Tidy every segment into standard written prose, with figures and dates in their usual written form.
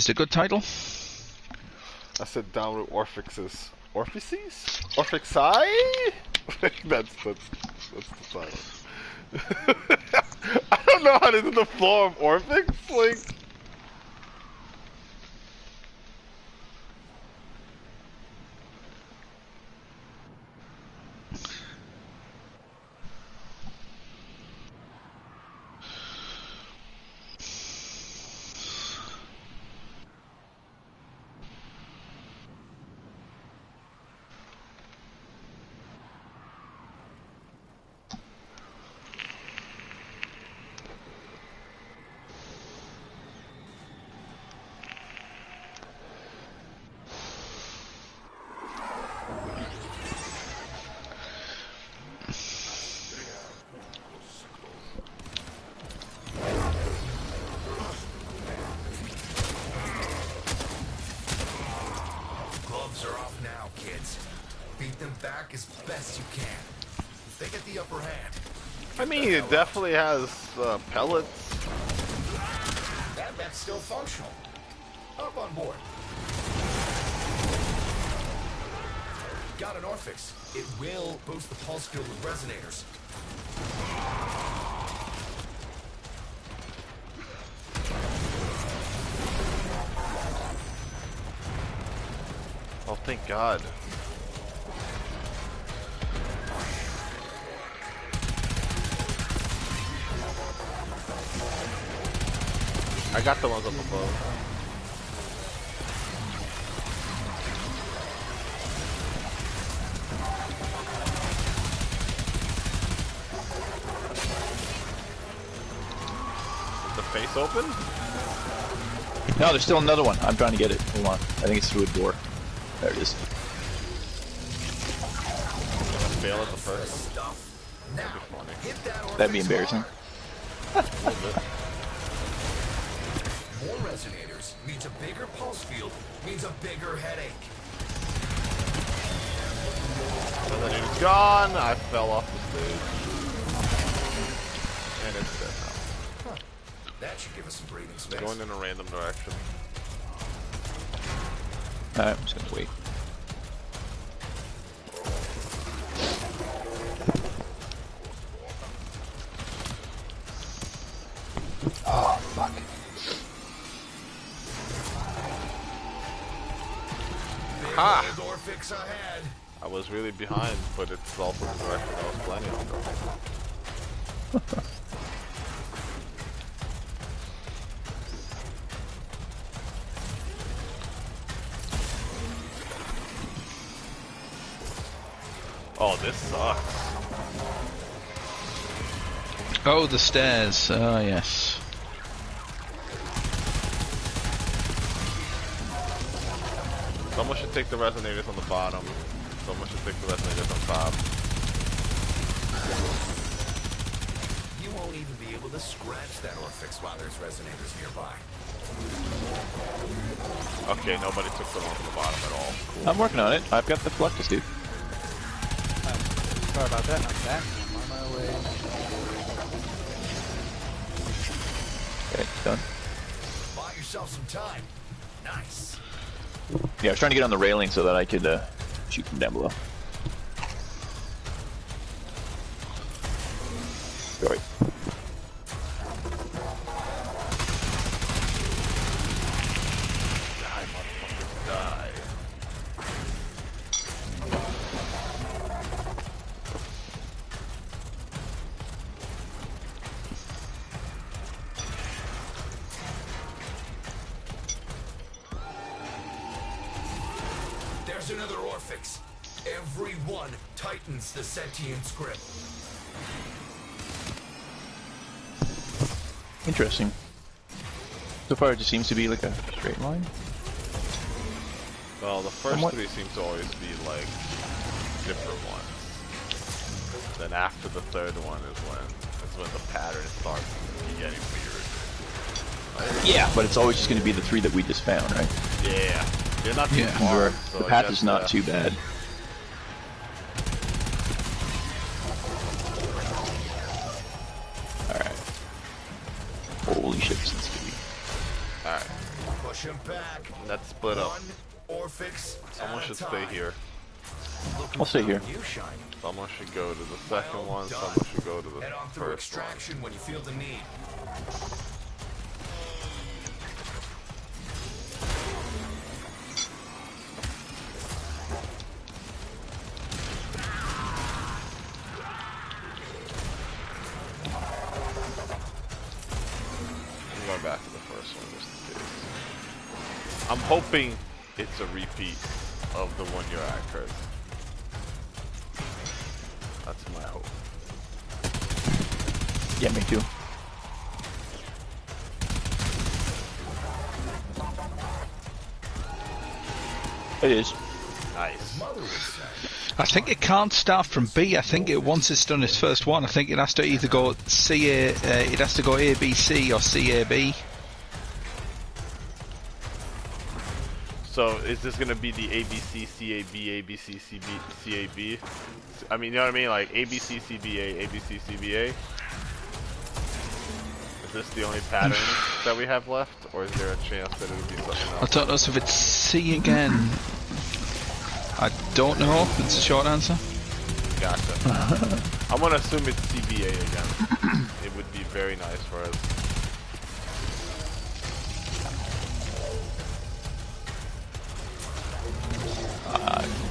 Is it a good title? I said downward Orphixes. Orphices? Orphixii? that's the title. I don't know how to do the floor of Orphix. Like, Gloves are off now, kids. Beat them back as best you can. They get the upper hand. I mean, it definitely has pellets. That map's still functional. Up on board. Got an Orphix. It will boost the pulse field with resonators. Oh, thank God. I got the ones up above. Is the face open? No, there's still another one. I'm trying to get it. Hold on. I think it's through a door. There it is. Fail at the first. That'd be embarrassing. More resonators means a bigger pulse field, means a bigger headache. And then it's gone. I fell off the stage. And it's dead now. Huh. That should give us some breathing space. Going in a random direction. Alright, I'm just gonna wait. Oh, fuck. Ha! Orphix ahead. I was really behind, but it's also the direction I was planning on going. Oh, this sucks. Oh, the stairs. Oh, yes. Someone should take the resonators on the bottom. Someone should take the resonators on top. You won't even be able to scratch that Orphix while there's resonators nearby. Okay, nobody took the one on the bottom at all. Cool. I'm working on it. I've got the Fluctus, dude. Sorry about that. I'm back. I'm on my way. Okay, done. Buy yourself some time. Nice. Yeah, I was trying to get on the railing so that I could shoot from down below. Sorry. Die, motherfucker, die. There's another Orphix. Every one tightens the sentient's grip. Interesting. So far, it just seems to be like a straight line. Well, the first three seem to always be like different ones. Then after the third one is when the pattern starts getting weird. Right? Yeah, but it's always just going to be the three that we just found, right? Yeah, you're not too far. So the path is not too bad. Alright. Holy shit, this is gonna be... Alright. Alright. Push him back. Let's split up. One Orphix Someone at a should time. stay here. I'll stay here. You shiny. Someone should go to the second Well one. done. Someone should go to the Head on through first one. extraction when you feel the need. I'm going back to the first one just in case. I'm hoping it's a repeat of the one you're at, Kurt. That's my hope. Yeah, me too. It is. Nice. Mother would say. I think it can't start from B. I think it once it's done its first one, I think it has to either go it has to go A B C or C A B. So is this gonna be the ABC CAB ABC CB CAB? I mean, you know what I mean? Like ABC CBA ABC CBA. Is this the only pattern that we have left, or is there a chance that it'll be something I else? don't know if it's C again. I don't know. It's a short answer. Gotcha. I'm gonna assume it's CBA again. It would be very nice for us.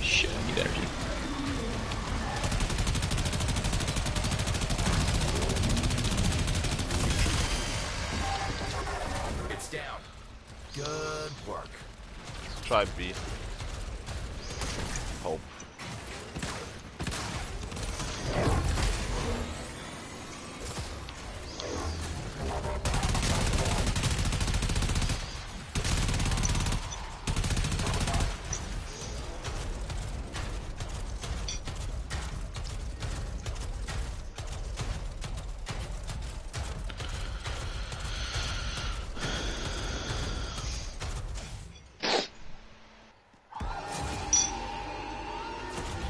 Shit, I need energy. It's down. Good work. Let's try B. Hope.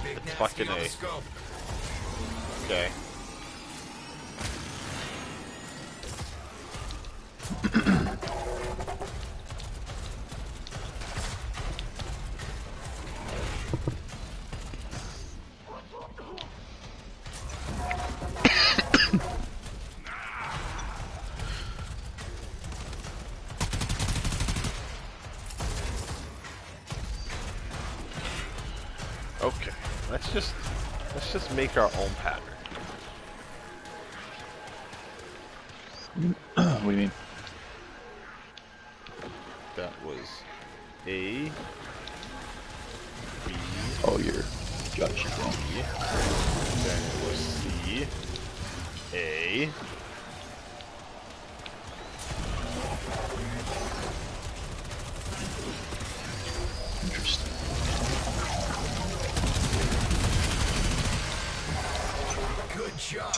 Big nasty fucking on the A. scope. Okay. Okay. Let's just make our own pattern. What do you mean? That was A, B, Oh, you're. Gotcha. B. Then it was C, A. Interesting. Good job.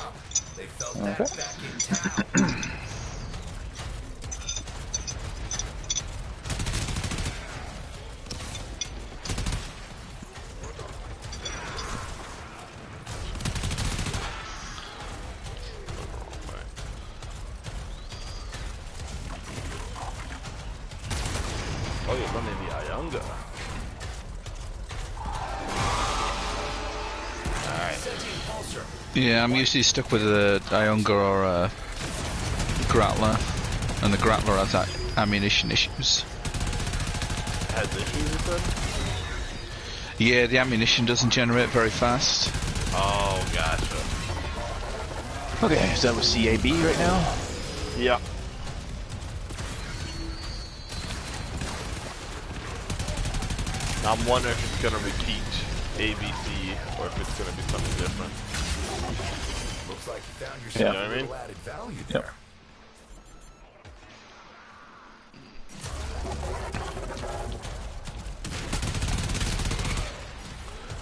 They felt Okay. that back in town. Oh, you're running the Ayunga. Yeah, I'm usually stuck with a Ionga or a Grappler, and the Grappler has that ammunition issues. Has issues with it? Yeah, the ammunition doesn't generate very fast. Oh, gotcha. Okay, so that was CAB right now? Yeah. I'm wondering if it's gonna repeat ABC or if it's gonna be something different. Looks like you found Yeah. yourself You know what I a mean? little added value Yep. there.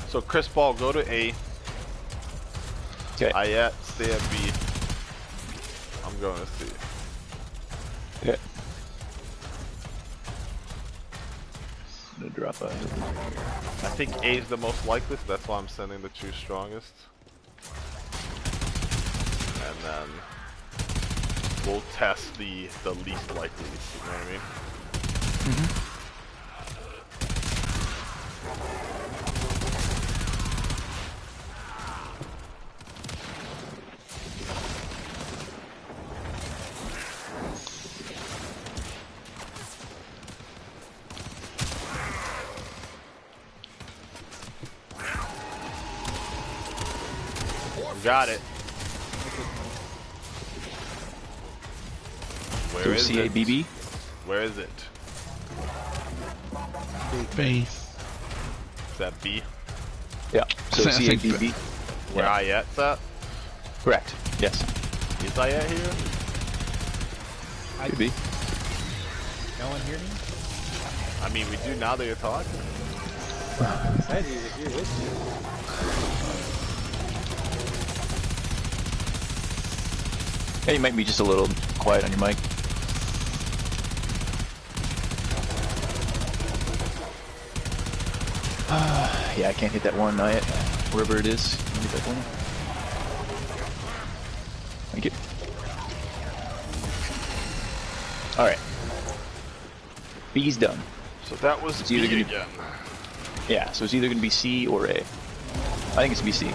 So Chris Ball, go to A. Okay. Ayat, stay at B. I'm going to C. Okay. I'm gonna drop out. I think A is the most likely, so that's why I'm sending the two strongest. And then we'll test the least likely, you know what I mean? Got it. Where is it? CABB? Where is it? B. Is that B? Yeah. So I think- CABB. Where I at, that? Correct. Yes. Is I at here? Could be. No one hear me? I mean, we do now that you're talking. Excited to hear with you. Yeah, you might be just a little quiet on your mic. Yeah, I can't hit that one yet. Wherever it is. Let me hit that one. Thank you. Alright. B's done. So that was It's either B gonna- again. Yeah, so it's either going to be C or A. I think it's going to be C.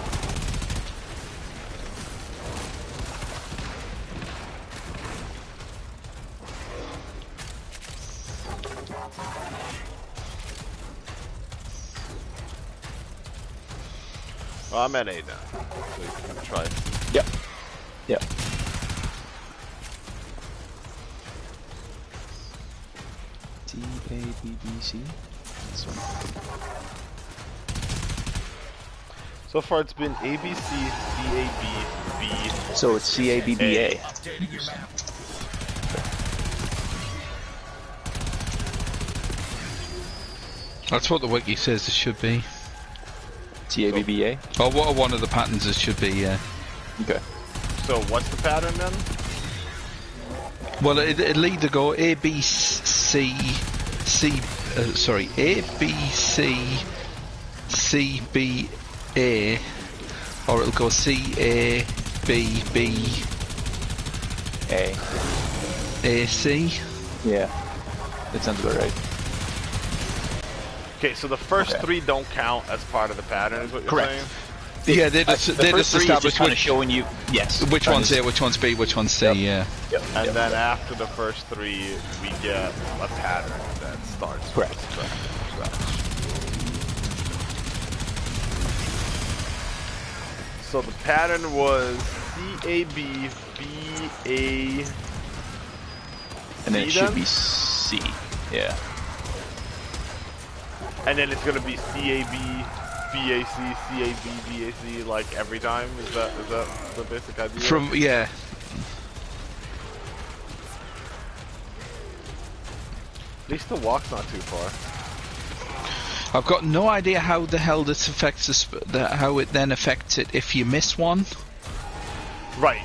Well, I'm at A now. So you can try. Yep. Yep. C, A, B, B, C. This one. So far it's been A, B, C, C, A, B, B. So it's C, A, B, B, A. Updating your map. That's what the wiki says it should be. C, A, B, B, A? Or what are one of the patterns it should be, yeah. Okay. So what's the pattern then? Well, it'll either go A, B, C, sorry, A, B, C, C, B, A, or it'll go C, A, B, B, A. A, C. Yeah. That sounds about right. Okay, so the first three don't count as part of the pattern, is what you're Correct. saying? Yeah, they The just first three is just establish kind of which, showing you, yes. which one's A, which one's B, which one's C, Yep. yeah. Yep. And yep. then after the first three, we get a pattern that starts. from Correct. scratch. So the pattern was C-A-B, B-A... And then it C should then? be C. Yeah. And then it's gonna be C-A-B, B-A-C, C-A-B, B-A-C, like every time? Is that the basic idea? From, yeah. At least the walk's not too far. I've got no idea how the hell this affects how it then affects it if you miss one. Right.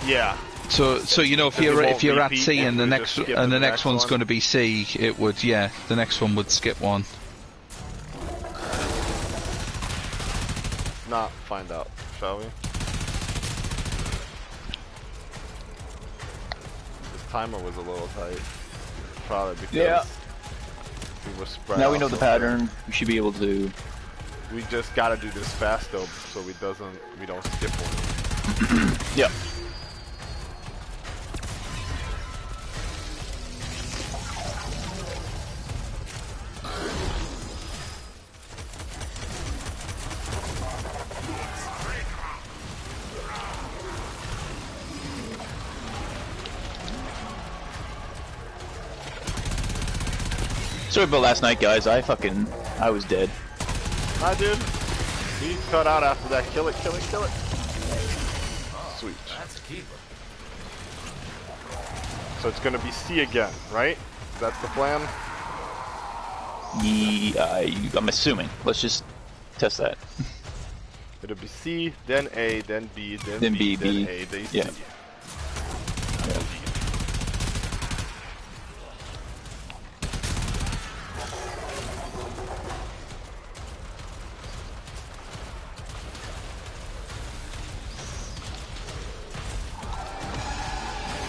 Yeah. So you know, if It you're won't at repeat C if and the we next just skip and to the the next next one's one. going to be C, it would, yeah, the next one would skip one. Not find out, shall we? This timer was a little tight. Probably because Yeah. we were spread Now we out know the so hard. pattern. We should be able to. We just gotta do this fast though, so we don't skip one. Yep. Sorry about last night, guys. I was dead. Hi, dude. We cut out after that. Kill it, kill it, kill it. Sweet. That's a keeper. So it's gonna be C again, right? That's the plan? I'm assuming. Let's just test that. It'll be C, then A, then B, then Then B, B, then A, then C. yeah. Yeah.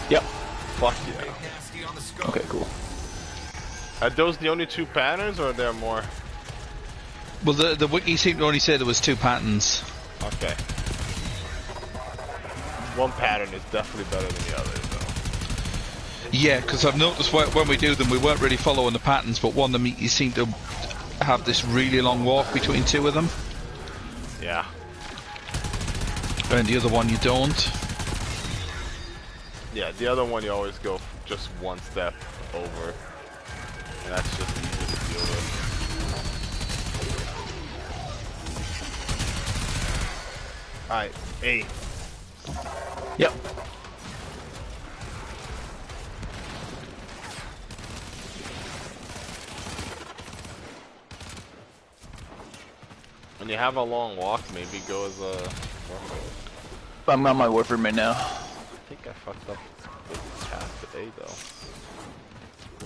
Yep. Fuck yeah. Nasty on the scope. Okay, cool. Are those the only 2 patterns, or are there more? Well, the wiki seemed to only say there was 2 patterns. Okay. One pattern is definitely better than the other, though. Yeah, because I've noticed when we do them, we weren't really following the patterns, but one of them you seem to have this really long walk between 2 of them. Yeah. And the other one you don't. Yeah, the other one you always go just 1 step over. And that's just easy to deal with. Alright, A. Yep. When you have a long walk, maybe go as a... I'm on my warframe right now. I think I fucked up the path to A, though.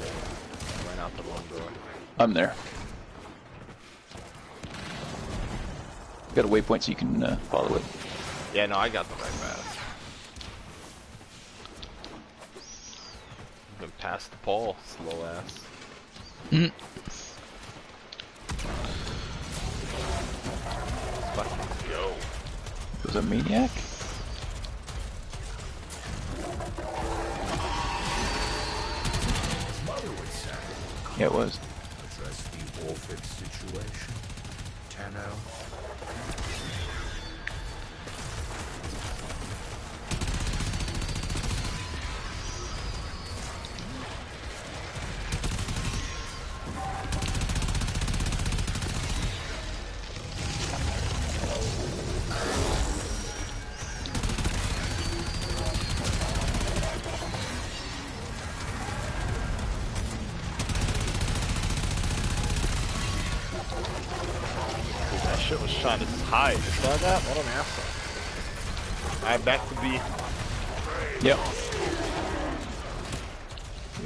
I ran out the wrong door. I'm there. Got a waypoint so you can follow it. Yeah, no, I got the right path. Been past the pole, slow ass. Mm. Let's fucking go. Was a maniac? Mother would say. Yeah, it was. Address the Orphix situation. Tenno. That shit was shot as high. You saw that? What an asshole. Alright, back to B. Yep.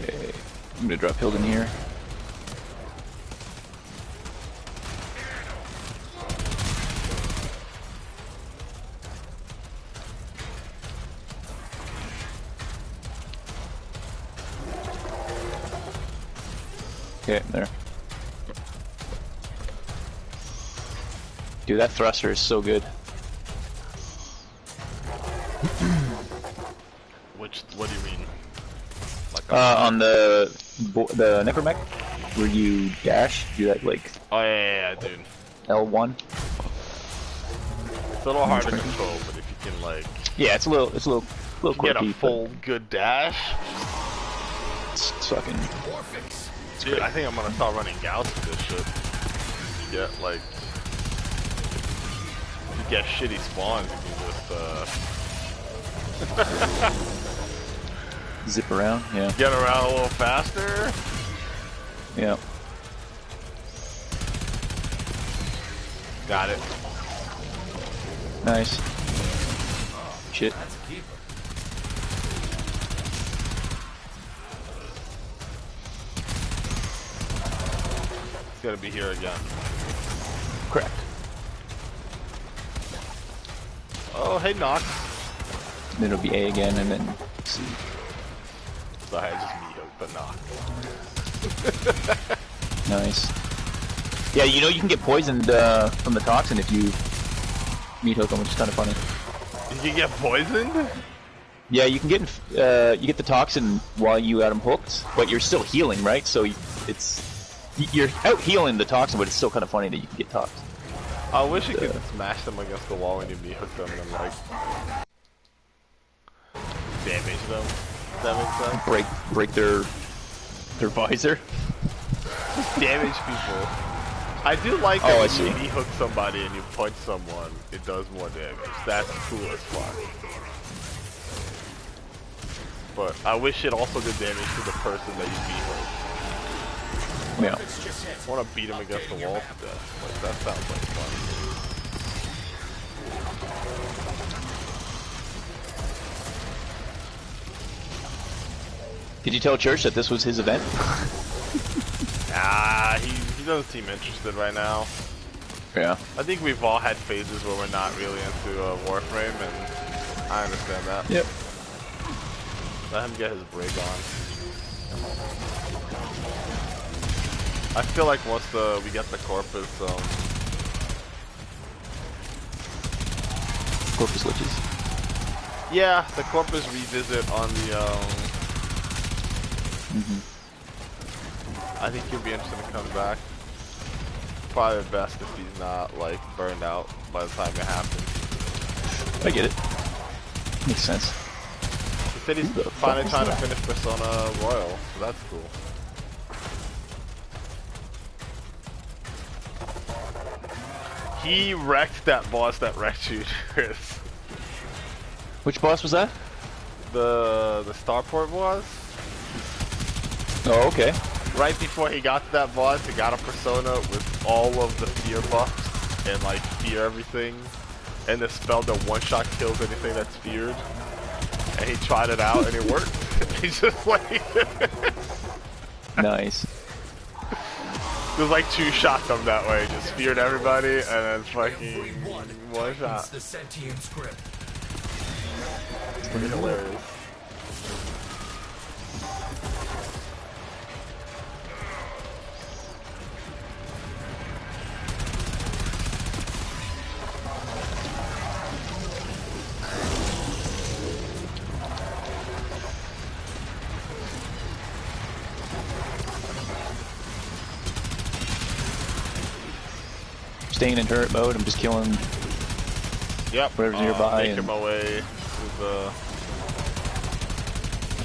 Okay. I'm gonna drop Hilden here. Okay, there. Dude, that thruster is so good. What do you mean? Like On the necromech, where you dash, do that like oh yeah, dude. L1. It's a little hard to control, but if you can like Yeah, it's a little get quirky, a full good dash. It's fucking. Orphix. Dude, I think I'm gonna start running gouts with this shit. You get like you get shitty spawns, you can just Zip around, yeah. get around a little faster. Yeah. Got it. Nice. Shit. That's a keeper. It's gonna be here again. Correct. Oh, hey, Nox. Then it'll be A again, and then C. Sorry, I just me-hooked the Nox. Nice. Yeah, you know you can get poisoned from the toxin if you meat hook them, which is kind of funny. You can get poisoned? Yeah, you can get you get the toxin while you got them hooked, but you're still healing, right? So you're out healing the toxin, but it's still kind of funny that you can get toxin. I wish you could smash them against the wall when you me-hook them and like damage them. Does that make sense? Break their visor. Damage people. I do like Oh, that I when see. you me-hook somebody and you punch someone, it does more damage. That's cool as fuck. But I wish it also did damage to the person that you me-hook. Yeah. I want to beat him against the wall to death. Like, that sounds like fun. Did you tell Church that this was his event? He doesn't seem interested right now. Yeah. I think we've all had phases where we're not really into Warframe, and I understand that. Yep. Let him get his brig on. I feel like once we get the Corpus, Corpus Liches. yeah, the Corpus revisit on the, I think he'll be interested in coming back. Probably best if he's not, like, burned out by the time it happens. I get it. Makes sense. He said he's finally trying to finish Persona Royal, so that's cool. He wrecked that boss that wrecked you, Chris. Which boss was that? The Starport boss? Oh, okay. Right before he got to that boss, he got a Persona with all of the fear buffs and like fear everything. And the spell that one-shot kills anything that's feared. And he tried it out and it worked. He's just like... Nice. There's like 2 shots of him that way. Just feared everybody and then fucking one shot. The sentient script. It's pretty hilarious. Staying in turret mode, I'm just killing whatever's nearby. Make him away with the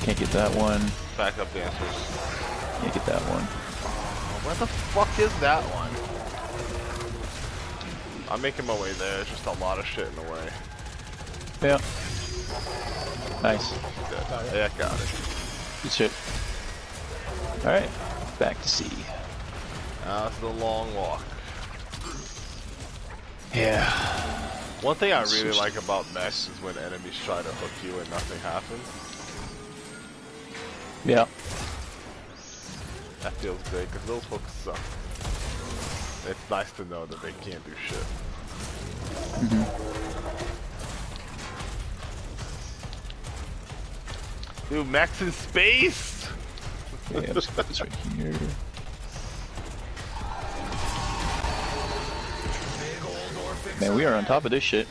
can't get that one. backup dancers. Can't get that one. Where the fuck is that one? I'm making my way there. There's just a lot of shit in the way. Yeah. Nice. Good. Yeah, got it. Good shit. Alright. Back to sea. Now it's the long walk. Yeah. One thing I really like about mechs is when enemies try to hook you and nothing happens. Yeah. That feels great because those hooks suck. It's nice to know that they can't do shit. Dude, mechs in space! Yeah, let's put this right here. Man, we are on top of this shit.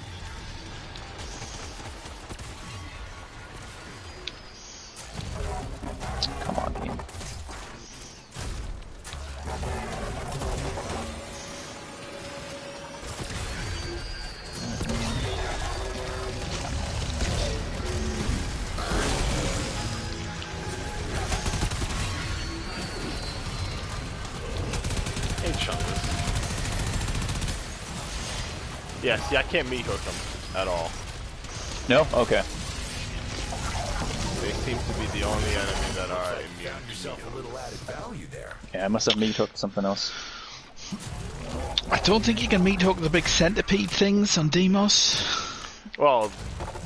Come on, game. Hey, Chungus. Yeah, see, I can't meat hook them at all. No? Okay. They seem to be the only enemy that are immune Found to yourself meat a little added value there. Yeah, I must have meat hooked something else. I don't think you can meat hook the big centipede things on Demos. hook. Well,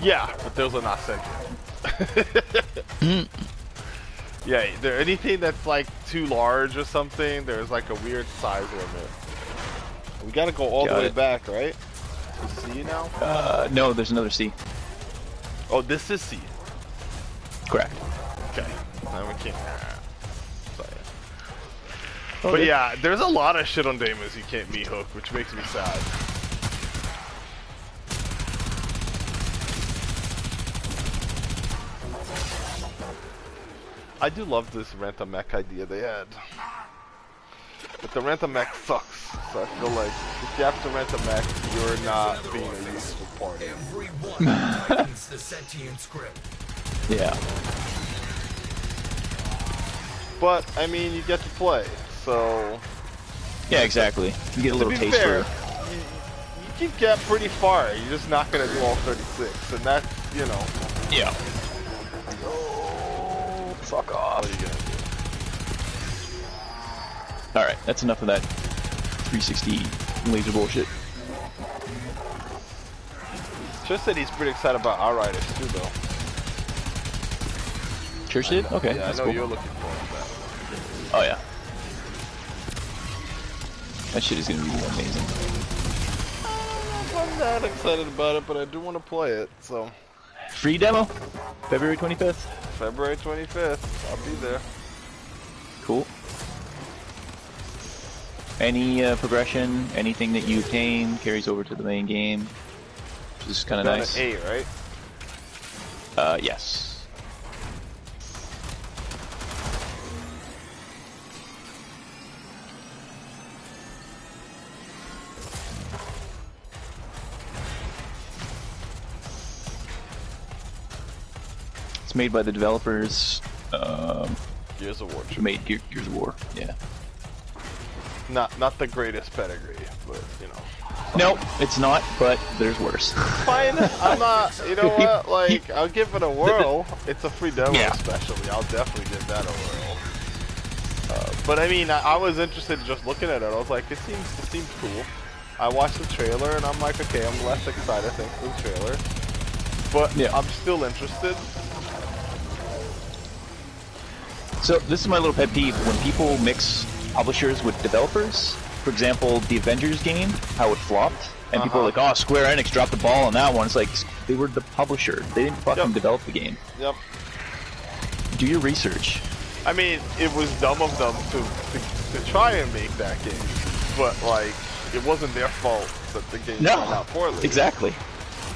yeah, but those are not sentient. Yeah, there anything that's like too large or something, there's like a weird size limit. We gotta go all the way back, right? To C now? No, there's another C. Oh, this is C. Correct. Okay. Now we can't. So, yeah. Oh, But yeah, there's a lot of shit on Daemons you can't meat hook, which makes me sad. I do love this rent-a-mech idea they had. But the rent-a-mech sucks, so I feel like if you have to rent a mech, you're not being a useful party. Everyone tightens the sentient script. Yeah. But, I mean, you get to play, so... Yeah, exactly. You get a little to be taste fair, for you can get pretty far, you're just not gonna do all 36, and that's, you know... Yeah. Oh, fuck off. What are you gonna do? Alright, that's enough of that 360 laser bullshit. Just said he's pretty excited about Outriders too, though. Church did? Okay, Yeah, I that's know cool. you're looking forward to that. Oh yeah. That shit is gonna be amazing. I'm not excited about it, but I do want to play it, so... Free demo? February 25th? February 25th, I'll be there. Cool. any progression, anything that you obtain carries over to the main game, which is kind of nice. An 8, right? Yes. It's made by the developers. Gears of War. Who made Gears of War? Yeah. Not the greatest pedigree, but you know. No, it's not. But there's worse. Fine. I'm not. You know what? Like, I'll give it a whirl. It's a free demo, especially. I'll definitely give that a whirl. But I mean, I was interested in just looking at it. I was like, it seems cool. I watched the trailer and I'm like, okay, I'm less excited thanks to the trailer, but I'm still interested. So this is my little pet peeve when people mix publishers with developers. For example, the Avengers game, how it flopped, and people are like, "Oh, Square Enix dropped the ball on that one." It's like they were the publisher; they didn't fucking develop the game. Yep. Do your research. I mean, it was dumb of them to try and make that game, but like, it wasn't their fault that the game turned out poorly. Exactly.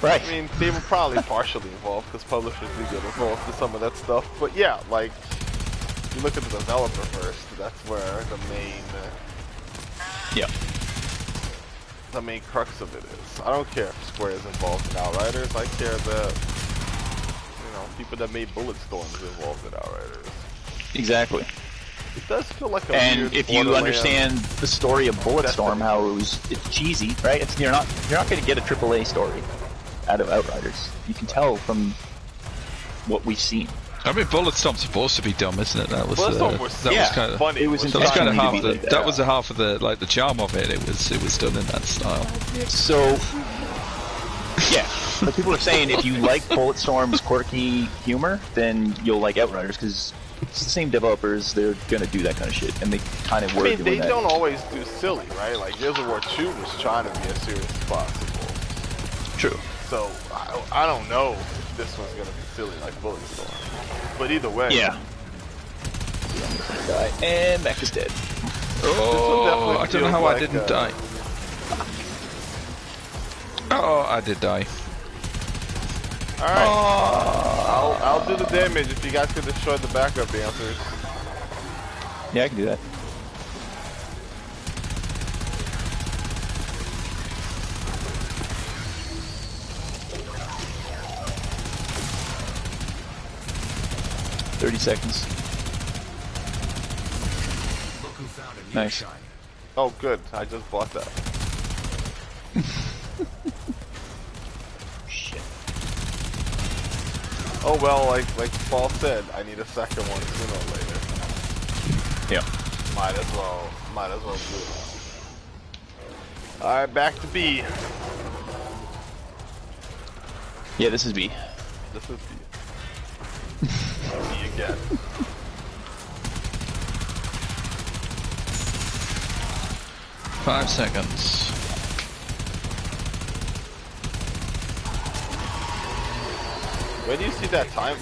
Right. I mean, they were probably partially involved because publishers do get involved with some of that stuff. But yeah, like, you look at the developer first. That's where the main, the main crux of it is. I don't care if Square is involved in Outriders. I care that, you know, people that made Bulletstorm is involved in Outriders. Exactly. It does feel like a and weird if you understand the story of Bulletstorm, how it's cheesy, right? You're not going to get a AAA story out of Outriders. You can tell from what we've seen. I mean, Bulletstorm's supposed to be dumb, isn't it? That was was kind of funny. It was that was kind of half like that was half of the the charm of it. It was done in that style. So yeah, but people are saying if you like Bulletstorm's quirky humor, then you'll like Outriders because it's the same developers. They're gonna do that kind of shit, and they kind of were doing that. I mean, they don't always do silly, right? Like Gears of War 2 was trying to be as serious as possible. True. So I don't know if this one's gonna be silly like Bulletstorm, but either way. Yeah. And Mech is dead. Oh, I don't know how I didn't die. Oh, I did die. Alright. I'll do the damage if you guys can destroy the backup dancers. Yeah, I can do that. "30 seconds. Nice. Oh, good. I just bought that. Shit. Oh well, like Paul said, I need a second one sooner or later. Yeah. Might as well do it. Alright, back to B. Yeah, this is B. This is B. B again. Five seconds. Where do you see that timer?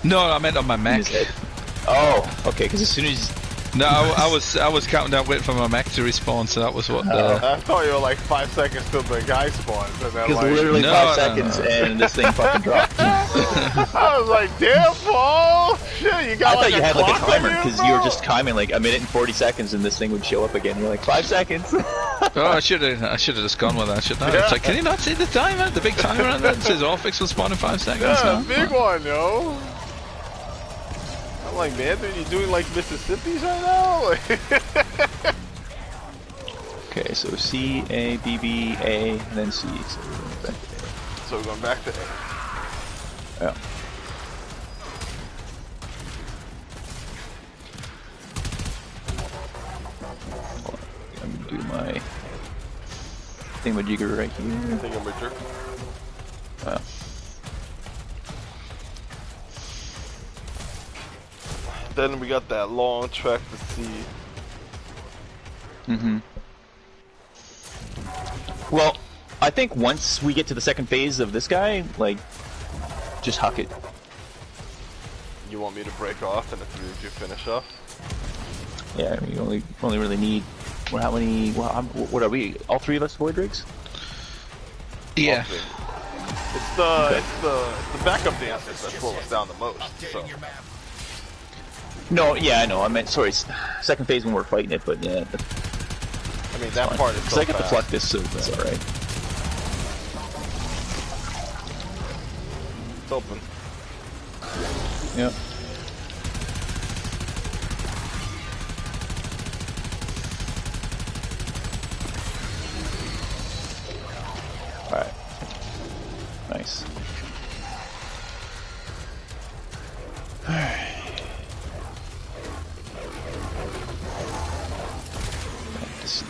No, I meant on my Mac. Oh, okay. Because as soon as No, I was counting down, waiting for my mech to respawn, so that was what I thought you were like 5 seconds till the guy spawns, and then because like... literally No, 5 no, seconds no. and this thing fucking dropped. I was like, damn, Paul! Shit, you got I thought you had like a clock on timer you, because bro? you were just timing like 1 minute and 40 seconds and this thing would show up again. You're like 5 seconds. Oh, I should have just gone with that, shouldn't I? Yeah. It's like, can you not see the timer? The big timer on that says Orphix will spawn in 5 seconds. Yeah, No? big one, yo! I'm like, man, are you doing like Mississippi's right now? Okay, so C, A, B, B, A, and then C. So we're going back to A. So we're going back to A. Yeah. I'm gonna do my thingamajigger right here. Thingamajigger. Oh. Then we got that long trek to see. Mm-hmm. Well, I think once we get to the second phase of this guy, like, just huck it. You want me to break off and if you finish off? Yeah, I mean, you only really need. Well, how many? Well, what are we? All three of us void rigs? Yeah. It's the backup dancers that slow us down the most. So. No, yeah, I know. I meant sorry, second phase when we're fighting it, but yeah. I mean that part is because so I get to fast. pluck this, so that's all right. It's open. Yeah. All right. Nice. All right. To see.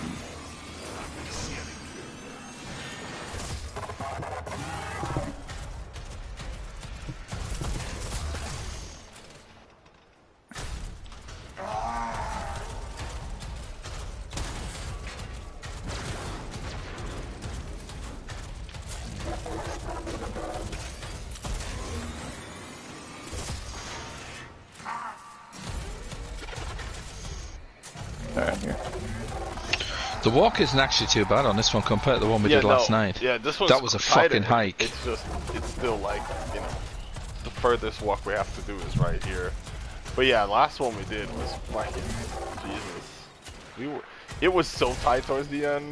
Alright, here. The walk isn't actually too bad on this one compared to the one we did last night. Yeah, this one's that was a fucking hike. It's still like, you know, the furthest walk we have to do is right here. But yeah, last one we did was fucking Jesus. It was so tight towards the end.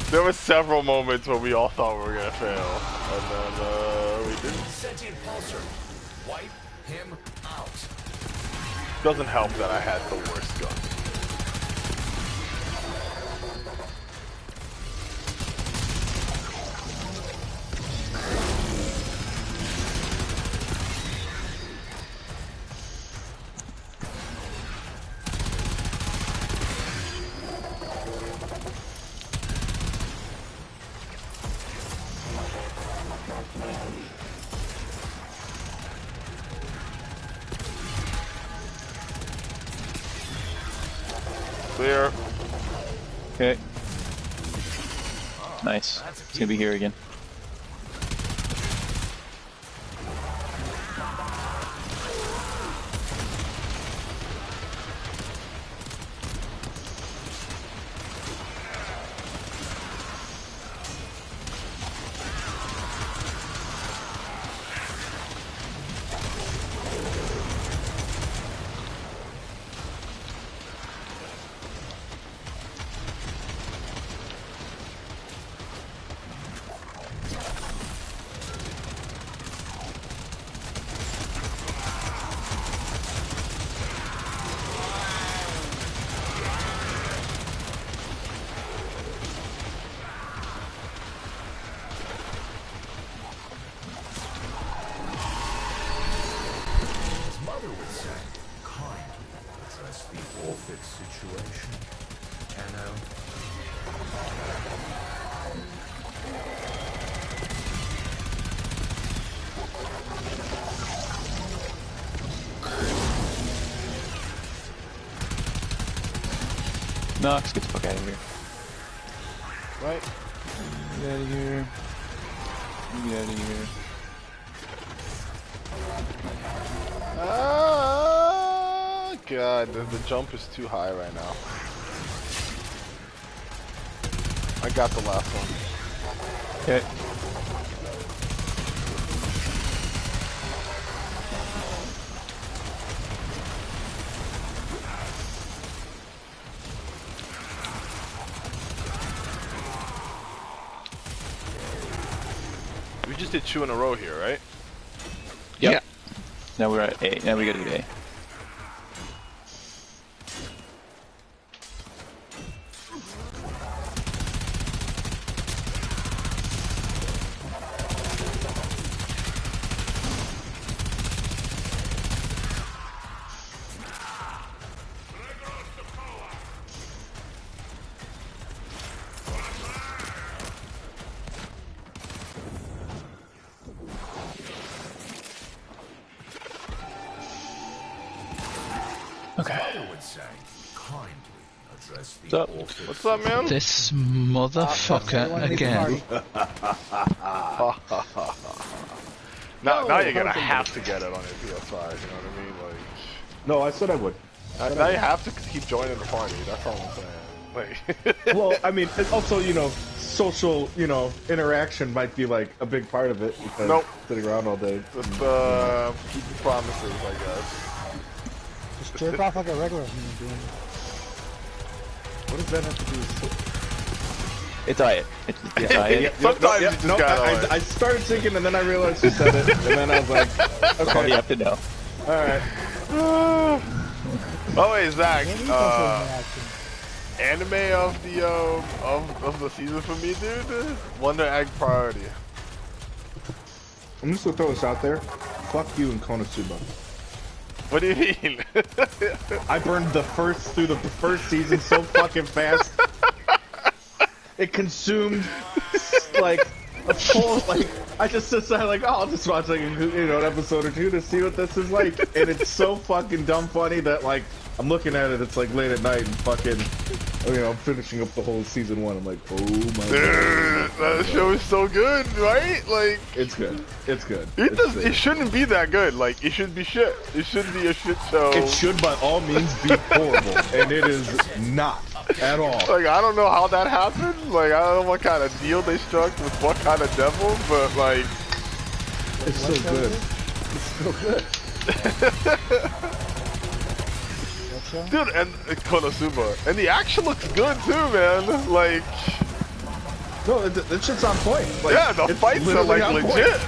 There were several moments where we all thought we were gonna fail, and then we didn't. Sentient pulsar. Wipe him out. Doesn't help that I had the worst gun. Clear. Okay. Nice. It's gonna be here again. His mother would say, kindly address the Orphix situation. Anno. Nox, get the fuck out of here. Right? Get out of here. Get out of here. Ah, God, the jump is too high right now. I got the last one. Okay. We just did 2 in a row here, right? Yep. Yeah. Now we're at A. Now we gotta do A. Okay. Mother would say, kindly address the What's up? Orphix. What's up, man? This motherfucker again. Now No, you're gonna something. have to get it on your PS5, you know what I mean? Like, No, I said I would. Now you have to keep joining the party. That's all I'm saying. Like, Well, I mean, it's also, social, interaction might be like a big part of it because Nope. sitting around all day. just keeping promises, I guess. Just jerk off like a regular human being. What does that have to do with? It's diet. It's diet. Sometimes you just gotta. I started thinking and then I realized you said it, and then I was like, All you okay, have to know. all right. Oh wait, Zach. Maybe interaction. Anime of the season for me, dude. Wonder Egg priority. I'm just gonna throw this out there. Fuck you and Konosuba. What do you mean? I burned through the first season so fucking fast. It consumed like a full I just decided like, oh, I'll just watch like an episode or two to see what this is like, and it's so fucking dumb funny that like I'm looking at it, it's like late at night and fucking I'm finishing up the whole season 1. I'm like, oh my god, that show is so good, right? Like, it's good. It's good. It shouldn't be that good. Like, it should be shit. It should be a shit show. It should by all means be horrible, and it is not at all. Like, I don't know how that happened. Like, I don't know what kind of deal they struck with what kind of devil, but like, It's so good. It's so good. dude, and Konosuba, and the action looks good too, man. Like, No, that shit's on point. Like, yeah, the it's fights are literally like on point. legit.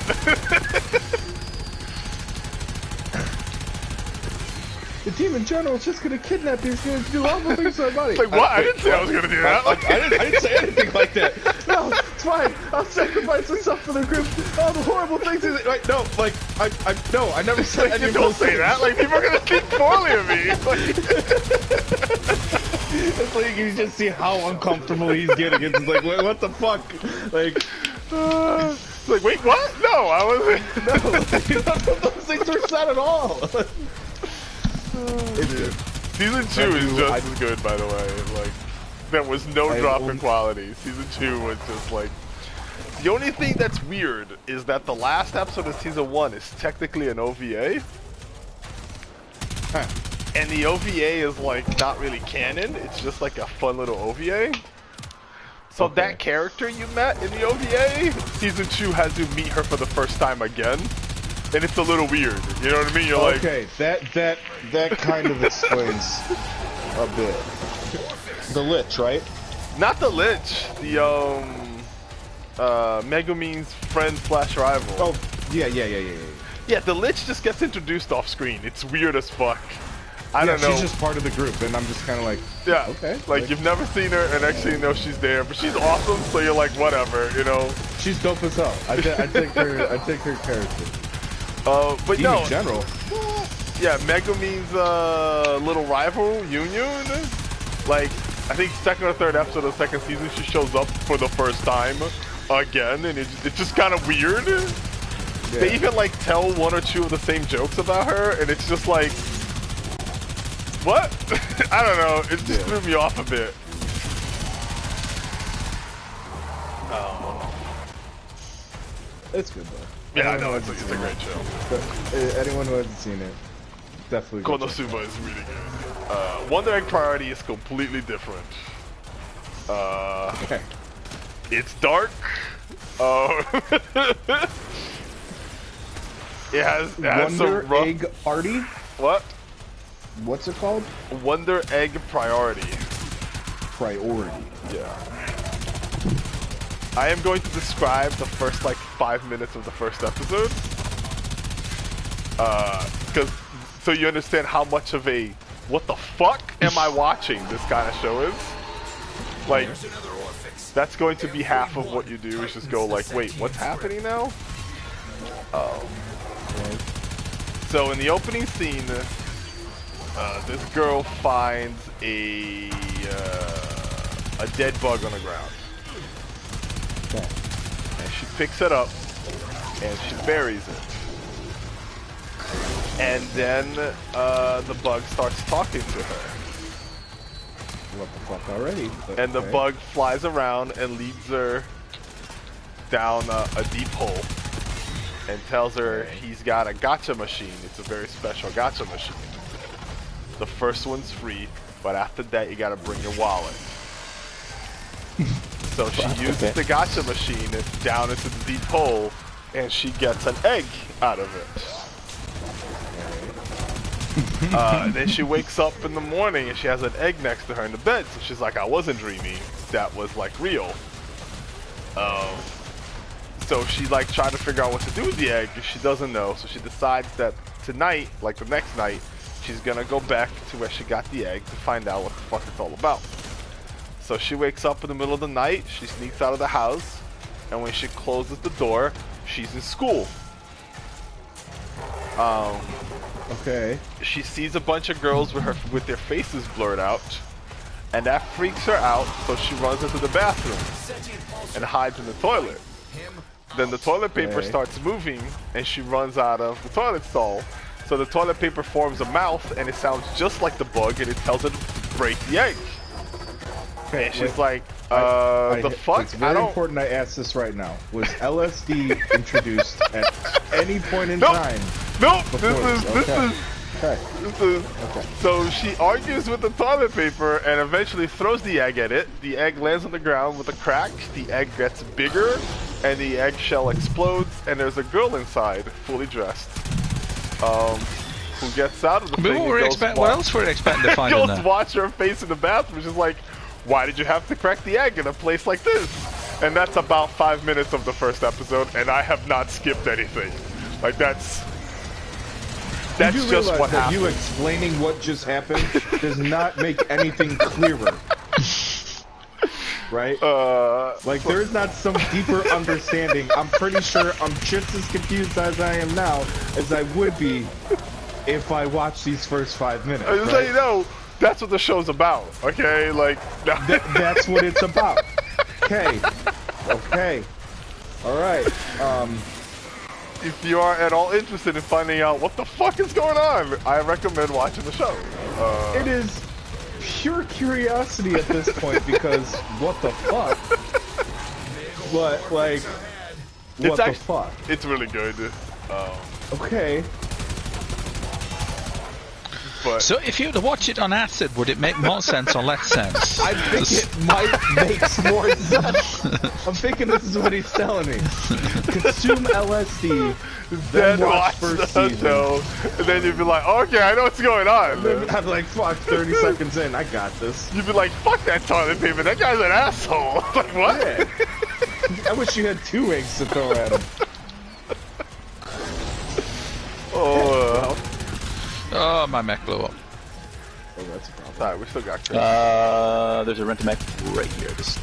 The demon general's just gonna kidnap these guys to do awful things to their body. Like, what? I didn't say I was gonna do that. Like, I didn't say anything like that. No, it's fine. I'll sacrifice myself for the group. All the horrible things. Like, no, like, I never said like, any you of don't those say things. that. Like, people are gonna think poorly of me. Like, It's like you just see how uncomfortable he's getting. It's like, what the fuck? Like, it's like, wait, what? No, I wasn't. none of those things are said at all. It's good. Season 2 is just as good, by the way. Like, there was no drop in quality. Season 2 was just like... The only thing that's weird is that the last episode of Season 1 is technically an OVA. Huh. And the OVA is, like, not really canon. It's just, like, a fun little OVA. So that character you met in the OVA, Season 2 has you meet her for the first time again. And it's a little weird, you know what I mean? You're like, okay, that kind of explains a bit. The Lich, right? not the Lich, the Megumin's friend / rival. Oh, yeah. Yeah, the Lich just gets introduced off screen. It's weird as fuck. I don't know. She's just part of the group, and I'm just kind of like, yeah, okay. Like, you've never seen her, and next thing you know, she's there. But she's awesome, so you're like, whatever, you know. she's dope as hell. I take her character. But Even no, in general. yeah, Megumin's little rival, Union. Like, I think second or third episode of the second season, she shows up for the first time again, and it's just kind of weird. Yeah. They even like tell one or two of the same jokes about her, and it's just like, what? I don't know. It just threw me off a bit. It's good though. Yeah, I know. It's a great show. But, anyone who hasn't seen it, definitely. go check it Konosuba is really good. Wonder Egg Priority is completely different. out. Okay. It's dark. It has Wonder some rough... Egg Party? What? What's it called? Wonder Egg Priority. Priority. Yeah. I am going to describe the first like 5 minutes of the first episode. So you understand how much of a what the fuck am I watching this kind of show is. Like, that's going to be half of what you do is just go like, wait, what's happening now? Oh. So in the opening scene, this girl finds a dead bug on the ground. Okay. And she picks it up and she buries it. And then the bug starts talking to her. What the fuck already? But And the okay. bug flies around and leads her down a deep hole and tells her he's got a gacha machine. It's a very special gacha machine. The first one's free, but after that you gotta bring your wallet. So she uses the gacha machine down into the deep hole, and she gets an egg out of it. Then she wakes up in the morning and she has an egg next to her in the bed. So she's like, I wasn't dreaming. That was like real. So she like tried to figure out what to do with the egg, and she doesn't know. So she decides that tonight, like the next night, she's gonna go back to where she got the egg to find out what the fuck it's all about. So she wakes up in the middle of the night, she sneaks out of the house, and when she closes the door, she's in school. Okay. She sees a bunch of girls with their faces blurred out, and that freaks her out, so she runs into the bathroom and hides in the toilet. Then the toilet paper starts moving, and she runs out of the toilet stall. So the toilet paper forms a mouth, and it sounds just like the bug, and it tells her to break the egg. And she's like, the fuck? It's very important I ask this right now. Was LSD introduced at any point in time? Nope. Okay. So she argues with the toilet paper and eventually throws the egg at it. The egg lands on the ground with a crack. The egg gets bigger, and the eggshell explodes, and there's a girl inside, fully dressed. Who gets out of the thing. What else were we expecting to find in there? Goes watch her face in the bathroom. She's like, why did you have to crack the egg in a place like this? And that's about 5 minutes of the first episode, and I have not skipped anything. Like that's just what happened. You explaining what just happened does not make anything clearer. Right? Like there is not some deeper understanding. I'm pretty sure I'm just as confused as I am now as I would be if I watched these first 5 minutes. I just let you know, that's what the show's about. Okay, like that's what it's about. Okay. All right. If you are at all interested in finding out what the fuck is going on, I recommend watching the show. It is pure curiosity at this point because what the fuck? But like, what the fuck? It's really good. Okay. But so if you were to watch it on acid, would it make more sense or less sense? I think it might make more sense. I'm thinking this is what he's telling me. Consume LSD, then watch first season. Show, and then you'd be like, okay, I know what's going on. I'm like, fuck, 30 seconds in, I got this. You'd be like, fuck that toilet paper, that guy's an asshole. Like, what? Yeah. I wish you had 2 eggs to throw at him. Oh, my mech blew up. Oh, that's a problem. Sorry, we still got Chris. There's a rent-a-mech right here. This.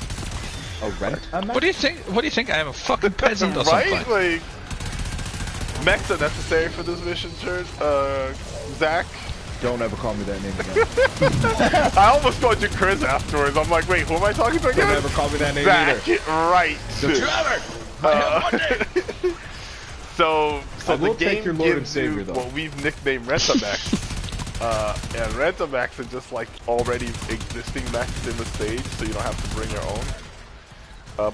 A rent-a-mech? What do you think? What do you think? I am a fucking peasant or right? something? Like, mechs are necessary for this mission, Zach. Don't ever call me that name again. I almost called you Chris afterwards. I'm like, wait, who am I talking to again? Don't ever call me that name Zach, either. right. Trevor! So the game your Lord and gives Savior, you though. what we've nicknamed Rent-a-Mechs. And Rent-a-Mechs are just like already existing mechs in the stage, so you don't have to bring your own.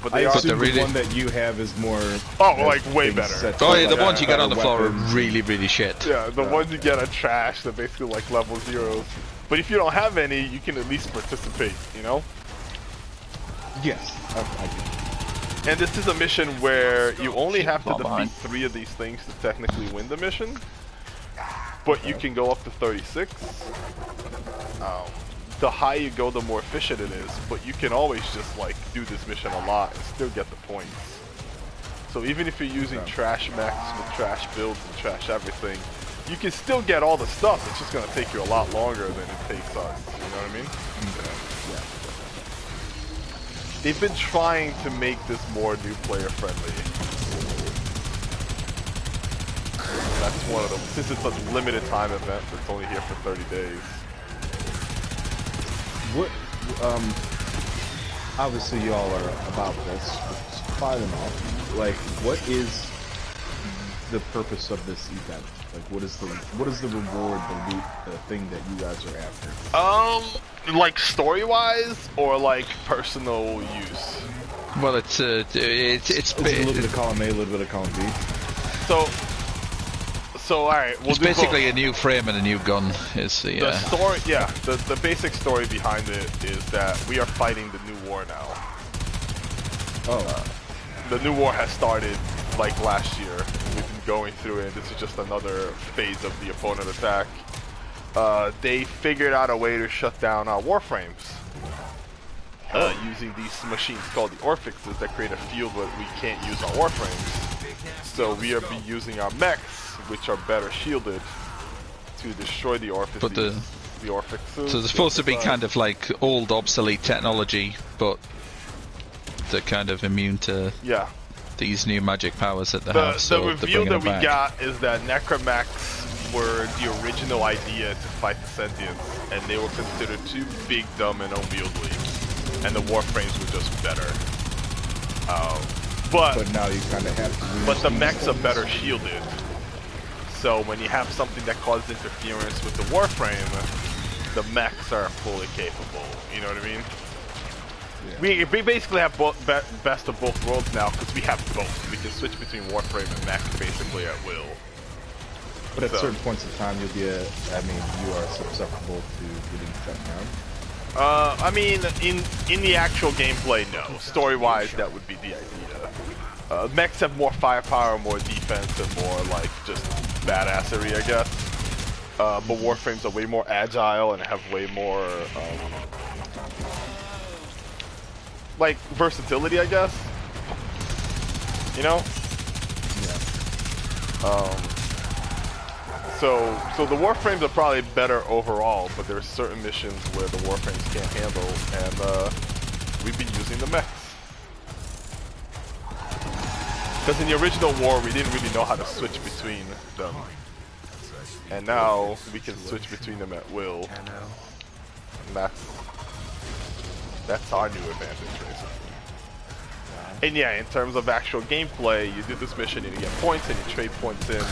But they are the one that you have is more... like way better. Oh yeah, the ones you get on the floor are really, really shit. Yeah, the ones you get are trash. They're basically like level 0s. But if you don't have any, you can at least participate, you know? Yes, I do. And this is a mission where you only have to defeat 3 of these things to technically win the mission. But you can go up to 36. The higher you go, the more efficient it is. But you can always just like do this mission a lot and still get the points. So even if you're using trash mechs with trash builds and trash everything, you can still get all the stuff. It's just going to take you a lot longer than it takes us. You know what I mean? They've been trying to make this more new player friendly. That's one of them. Since it's a limited time event that's only here for 30 days. What, obviously y'all are about this, which is fine enough. Like, what is the purpose of this event? Like, what is the reward, the loot, the thing that you guys are after? Like story-wise, or like personal use? Well, it's a little bit of column A, a little bit of column B. So alright, we'll It's do basically both. a new frame and a new gun. Is the The story, yeah, the basic story behind it is that we are fighting the new war now. Oh. The new war has started like last year. We've been going through it. This is just another phase of the opponent attack. They figured out a way to shut down our warframes. Using these machines called the Orphixes that create a field where we can't use our warframes. So we are using our mechs, which are better shielded, to destroy the Orphices. But the Orphixes. So they're supposed to be kind of like old, obsolete technology, but they're kind of immune to these new magic powers that they have. So the reveal that we back. got is that Necromechs were the original idea to fight the Sentients, and they were considered too big, dumb, and unwieldy. And the Warframes were just better. But now you kind of have to. But the mechs are better shielded. So when you have something that causes interference with the Warframe, the mechs are fully capable. You know what I mean? Yeah. We basically have best of both worlds now because we have both. We can switch between Warframe and mech basically at will. But at certain points in time, you'll be you are susceptible to getting shut down. I mean, in the actual gameplay, no. Story-wise, that would be the idea. Mechs have more firepower, more defense, and more like just badassery, I guess. But Warframes are way more agile and have way more like versatility, I guess. You know? Yeah. So the Warframes are probably better overall, but there are certain missions where the Warframes can't handle, and we've been using the mechs. Because in the original war, we didn't really know how to switch between them. And now, we can switch between them at will. And that's our new advantage, basically. And yeah, in terms of actual gameplay, you do this mission and you get points, and you trade points in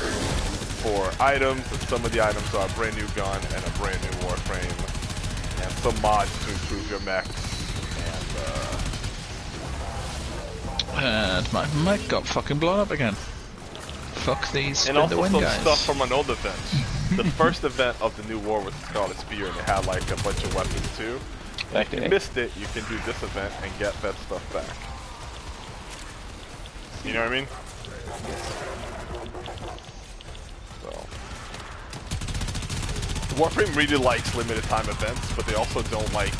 for items, and some of the items are a brand new gun and a brand new Warframe, and some mods to improve your mechs. And my mic got fucking blown up again. Fuck these and also the wind some guys. stuff from an old event. The first event of the new war was the Scarlet Spear, and it had like a bunch of weapons too. And if you missed it, you can do this event and get that stuff back. You know what I mean? So Warframe really likes limited time events, but they also don't like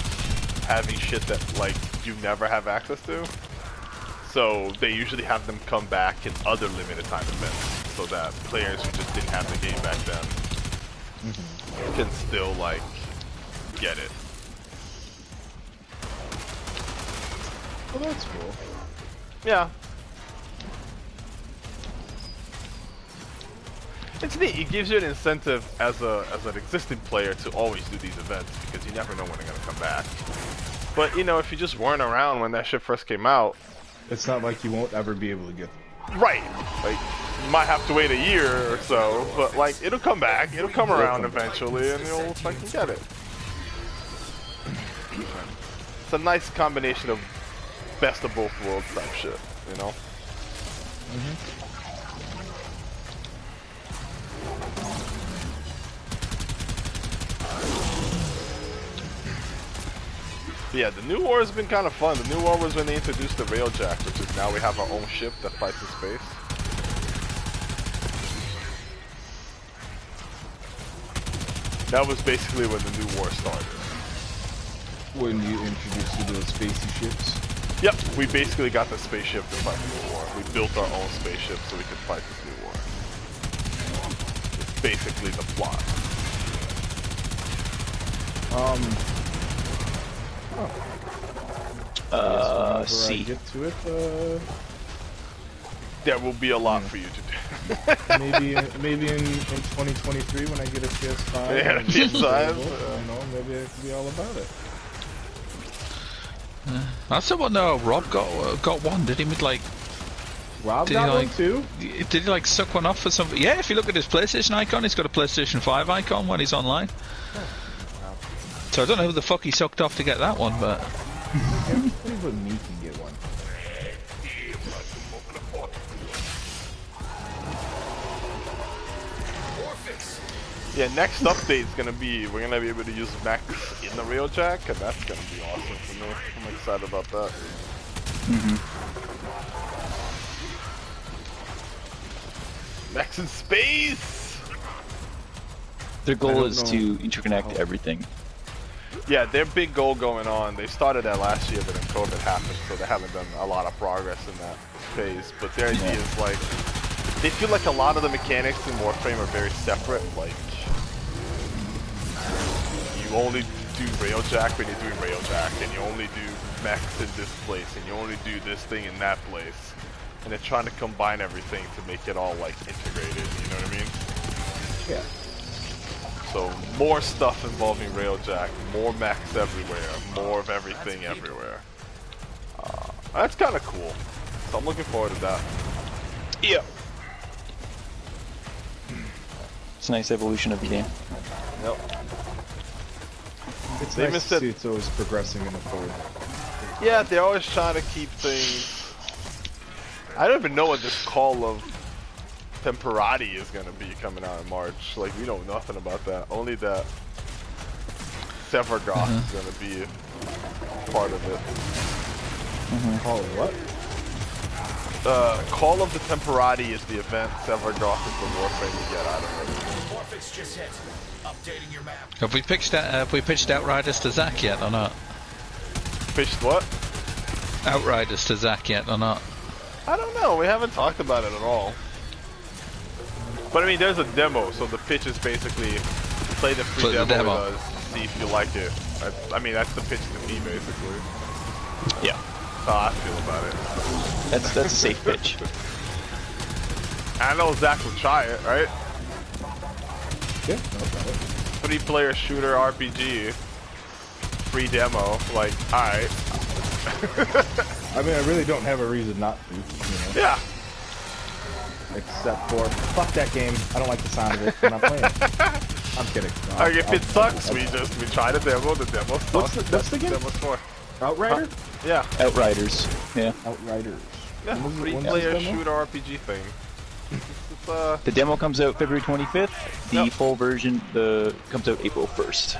having shit that like you never have access to. So they usually have them come back in other limited time events, so that players who just didn't have the game back then can still like get it. Well, that's cool. Yeah. It's neat. It gives you an incentive as an existing player to always do these events because you never know when they're gonna come back. But you know, if you just weren't around when that shit first came out, it's not like you won't ever be able to get them. Right. Like you might have to wait a year or so, but like it'll come back. It'll come around eventually, and you'll fucking get it. It's a nice combination of best of both worlds type shit, you know? Yeah, the new war has been kind of fun. The new war was when they introduced the Railjack, which is now we have our own ship that fights in space. That was basically when the new war started. When you introduced you to those spacey ships? Yep, we basically got the spaceship to fight the new war. We built our own spaceship so we could fight this new war. It's basically the plot. C. I get to it, there will be a lot for you to do. maybe in 2023 when I get a PS5. Yeah, a PS5. You know, maybe it could be all about it. I still want to know how Rob got one. Did he like? Rob did got he, like, one too? Did he like suck one off for something? Yeah, if you look at his PlayStation icon, he's got a PlayStation 5 icon when he's online. So I don't know who the fuck he sucked off to get that one, but Even me can get one. Yeah, next update is gonna be we're gonna be able to use Max in the Railjack, and that's gonna be awesome for me. I'm excited about that. Max in space. Their goal is to interconnect everything. Yeah, their big goal going on. They started that last year, but then COVID happened, so they haven't done a lot of progress in that phase. But their idea is like they feel like a lot of the mechanics in Warframe are very separate. Like you only do Railjack when you're doing Railjack, and you only do mechs in this place, and you only do this thing in that place. And they're trying to combine everything to make it all like integrated. You know what I mean? Yeah. So more stuff involving Railjack, more mechs everywhere, more of everything everywhere. That's kind of cool. So I'm looking forward to that. Yeah. It's a nice evolution of the game. Yep. It's They nice missed to it. see it's always progressing in the forward. Yeah, they're always trying to keep things. I don't even know what this Call of Temporati is gonna be coming out in March. Like we know nothing about that. Only that Severgoth is gonna be part of it. Call it what? Call of the Temporati is the event. Severgoth is the warframe you get out of it. Orphix just hit. Updating your map. Have we pitched Outriders to Zach yet or not? Pitched what? Outriders to Zach yet or not? I don't know. We haven't talked about it at all. But I mean, there's a demo, so the pitch is basically play the free Play the demo demo. with us, see if you like it. I mean, that's the pitch to me, basically. Yeah. That's how I feel about it. That's a safe pitch. I know Zach will try it, right? Yeah, no problem. 3-player shooter RPG, free demo. Like, alright. I mean, I really don't have a reason not to, you know? Yeah. Except for, fuck that game. I don't like the sound of it. I'm not playing it. I'm kidding. No, Like, if it sucks, we try the demo. The demo sucks. What's the game? Demo's for. Outrider? Yeah. Outriders. Yeah. Outriders. Yeah. When's the 3-player demo? shooter RPG thing. It's, The demo comes out February 25th. The Yep. full version comes out April 1st.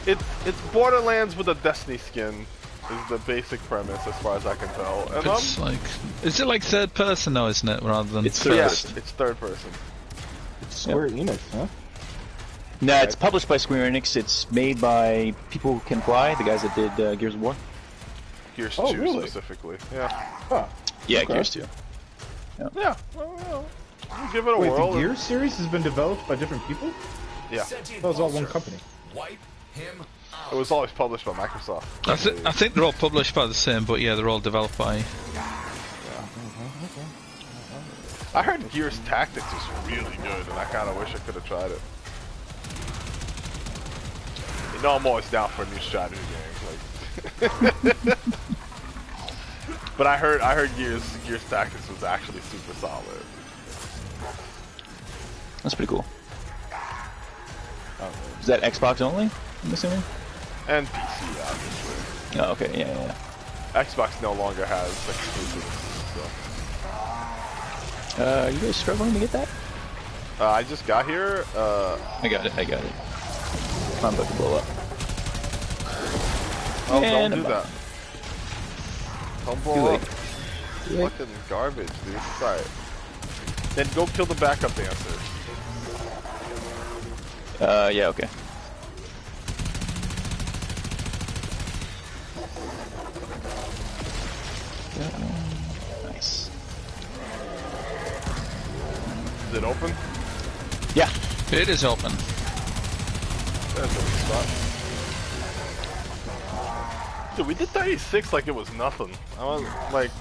it's Borderlands with a Destiny skin. Is the basic premise as far as I can tell. And It's like, is it like third person though, isn't it, rather than It's first? yeah, it's third person. Square Enix, huh? No, it's published by Square Enix. It's made by People Who Can Fly, the guys that did Gears of War. Gears Oh, 2 really? specifically. Yeah. Huh. Yeah, Okay. Gears 2. Yeah. Well, we'll give it a Wait, whirl. the Gears series has been developed by different people? Yeah. That was all one company. Wipe him It was always published by Microsoft. I think they're all published by the same, but yeah, they're all developed by. I heard Gears Tactics was really good, and I kind of wish I could have tried it. You know, I'm always down for a new strategy game. Like, but I heard Gears Tactics was actually super solid. That's pretty cool. Is that Xbox only, I'm assuming? And PC, obviously. Oh, okay, yeah. Xbox no longer has exclusives. So. Are you guys struggling to get that? I just got here. I got it. I'm about to blow up. Oh, don't And do I'm that. Don't blow Too up. late. Too late. Fucking garbage, dude. It's alright. Then go kill the backup dancer. Yeah, okay. Nice. Is it open? Yeah. It is open. There's a spot. Dude, we did 36 like it was nothing. I was like,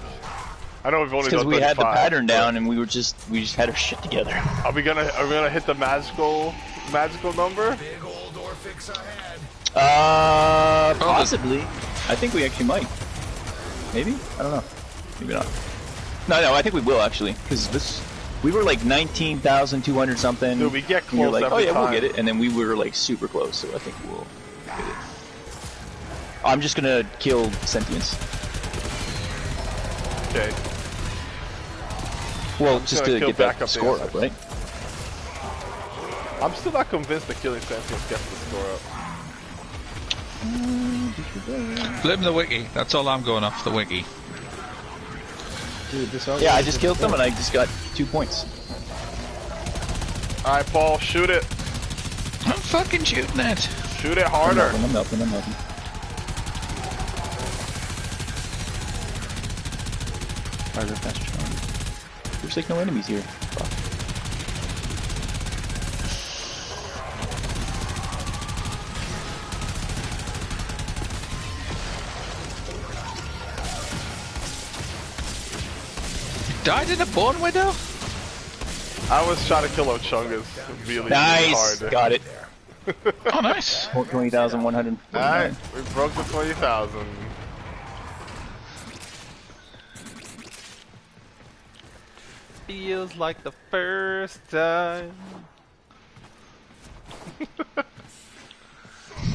I know we've only Because done we 35. had the pattern but down and we just had our shit together. Are we gonna hit the magical number? big old Orphix ahead. Possibly. I think we actually might. Maybe? I don't know. Maybe not. No, I think we will actually. Because we were like 19,200 something. Dude, we get and you're close like, every oh yeah, time. we'll get it. And then we were like super close, so I think we'll get it. I'm just gonna kill Sentience. Okay. Well, just just gonna to kill get that backup score dancers. up, right? I'm still not convinced that killing sentience gets the score up. Blame the wiki. That's all I'm going off, the wiki. Dude, this Yeah, I just killed them and I just got 2 points. Alright, Paul, shoot it. I'm fucking shooting it. Shoot it harder. I'm melting. Harder, faster, stronger. There's like no enemies here. Fuck. Died in a Bone Widow? I was trying to kill Ochungus really Nice! hard. Got it. Oh, nice. 20,149. Alright, we broke the 20,000. Feels like the first time.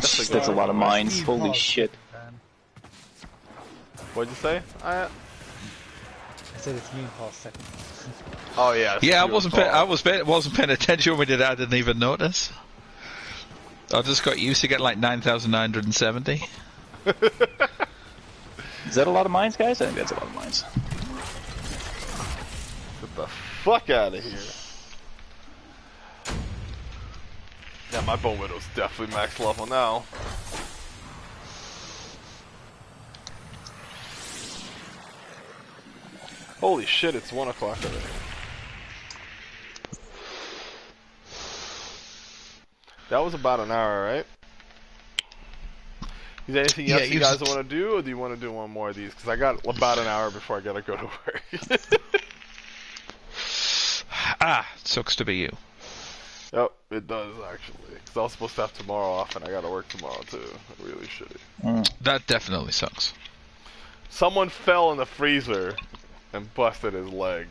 That's a lot of mines. Holy shit. What'd you say? I said it's me and Paul second. Oh yeah. Yeah, wasn't paying attention when we did that. I didn't even notice. I just got used to getting like 9,970. Is that a lot of mines, guys? I think that's a lot of mines. Get the fuck out of here. Yeah, my Bone Widow's definitely max level now. Holy shit, it's 1 o'clock already. That was about an hour, right? Is there anything else you guys want to do, or do you want to do one more of these? Because I got about an hour before I gotta go to work. Sucks to be you. Yep, it does actually. Because I was supposed to have tomorrow off, and I gotta work tomorrow too. Really shitty. That definitely sucks. Someone fell in the freezer and busted his leg.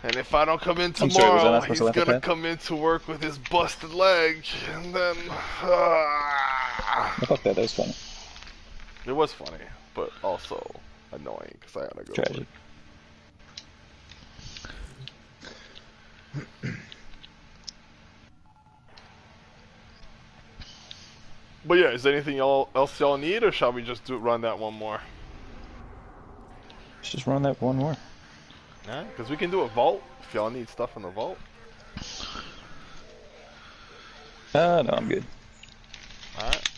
And if I don't come in tomorrow, he's gonna come into work with his busted leg, and then... Fuck that was funny. It was funny, but also annoying, because I gotta go to Tragic. work. But yeah, is there anything else y'all need, or shall we just run that one more? Let's just run that one more. Yeah, because we can do a vault, if y'all need stuff in the vault. No, I'm good. Alright.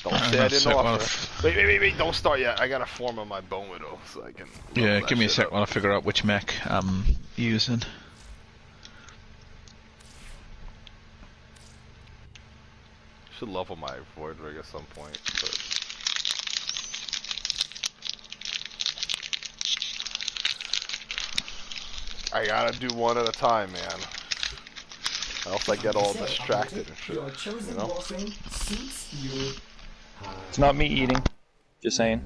Don't say I didn't offer. Wait, don't start yet. I got a form of my Bone Widow, so I can... Yeah, give me a sec while I figure out which mech I'm using. Should level my Void Rig at some point, but... I gotta do one at a time, man. Else I get all distracted and shit, you know? It's not me eating. Just saying.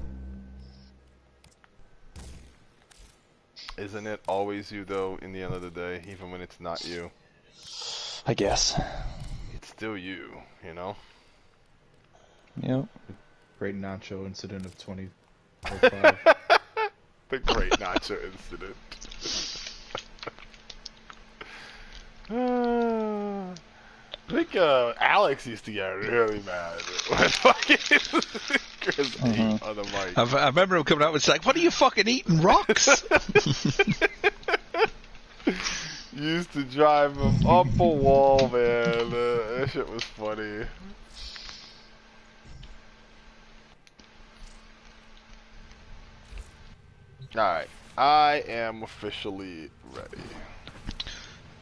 Isn't it always you, though, in the end of the day, even when it's not you? I guess. It's still you, you know? Yep. Great nacho incident of 2005. The great nacho incident. I think Alex used to get really mad when fucking Chris ate on the mic. I remember him coming out and saying, "What are you fucking eating, rocks?" Used to drive him up a wall, man. That shit was funny. Alright, I am officially ready.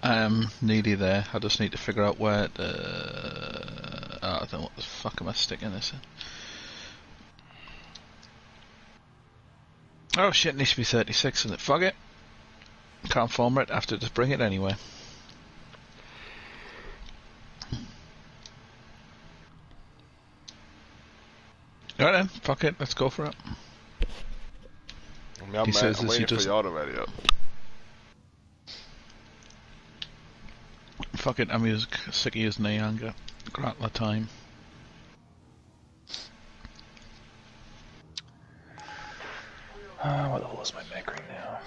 I'm nearly there. I just need to figure out where I don't know what the fuck am I sticking this in. Oh shit, it needs to be 36, isn't it? Fuck it. Can't form it, have to just bring it anyway. Alright then, fuck it, let's go for it. I mean, I'm waiting for y'all to ready up. Fuck it, I'm sick of using the anger. Grant my time. What the hell is my mech right now?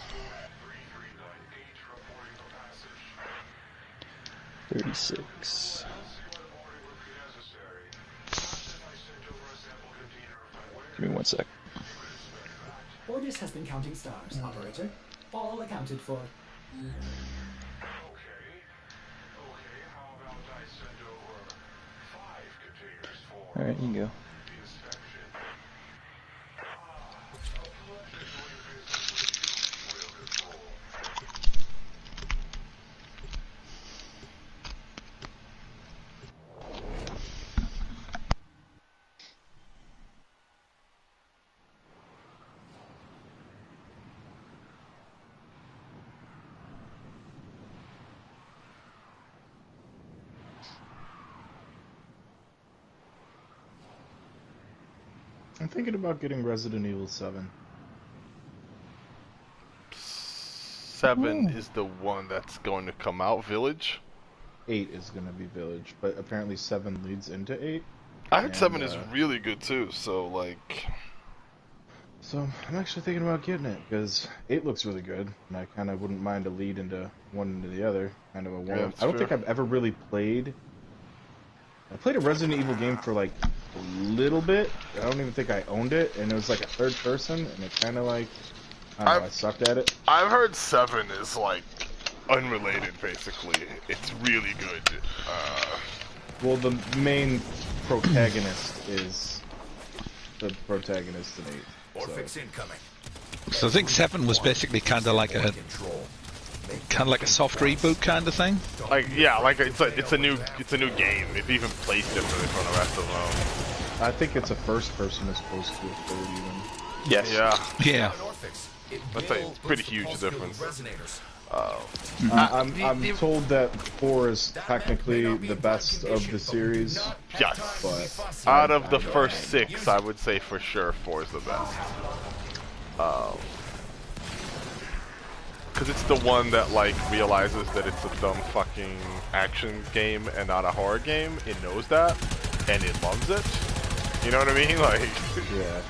36. Give me 1 sec. Ordis has been counting stars, operator. All accounted for. Alright, you can go. I'm thinking about getting Resident Evil 7. 7 is the one that's going to come out, Village. 8 is going to be Village, but apparently 7 leads into 8. I heard 7 is really good too, so like... So, I'm actually thinking about getting it, because 8 looks really good, and I kind of wouldn't mind a lead into one into the other, kind of a warm. Yeah, I don't think I've ever really played... I played a Resident Evil game for like a little bit. I don't even think I owned it, and it was like a third person, and it kind of like... I don't know, I sucked at it. I've heard 7 is like unrelated, basically. It's really good. Well, the main protagonist is the protagonist in 8. Orphix incoming. So I think 7 was basically kind of like a soft reboot kind of thing. Like yeah, like it's a new game. It even plays differently from the rest of them. I think it's a first person as opposed to a third even. Yes. Yeah. Yeah. That's a pretty huge difference. I'm told that 4 is technically the best of the series. Yes. But Out of the first 6, I would say for sure 4 is the best. Because it's the one that like realizes that it's a dumb fucking action game and not a horror game. It knows that, and it loves it. You know what I mean? Like, yeah.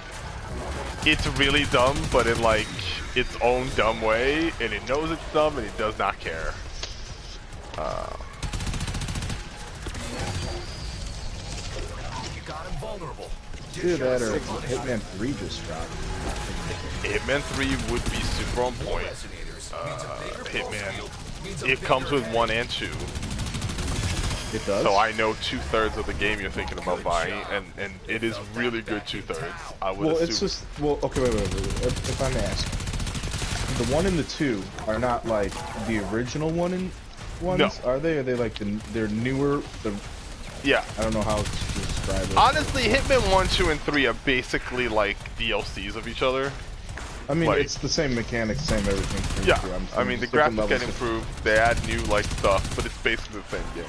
It's really dumb, but in like its own dumb way, and it knows it's dumb, and it does not care. You got him vulnerable. Either that or Hitman 3 just dropped. Hitman 3 would be super on point. Hitman, it comes with 1 and 2. It does? So I know 2/3 of the game you're thinking about buying, and it is really good 2/3. I would assume. It's just, well, okay, wait. If I may ask. The 1 and the 2 are not like the original ones, No. are they? Are they like they're newer? Yeah. I don't know how to describe it. Honestly, Hitman 1, 2, and 3 are basically like DLCs of each other. I mean, like, it's the same mechanics, same everything. Yeah. I mean, the graphics get improved. They add new like stuff, but it's basically the same game.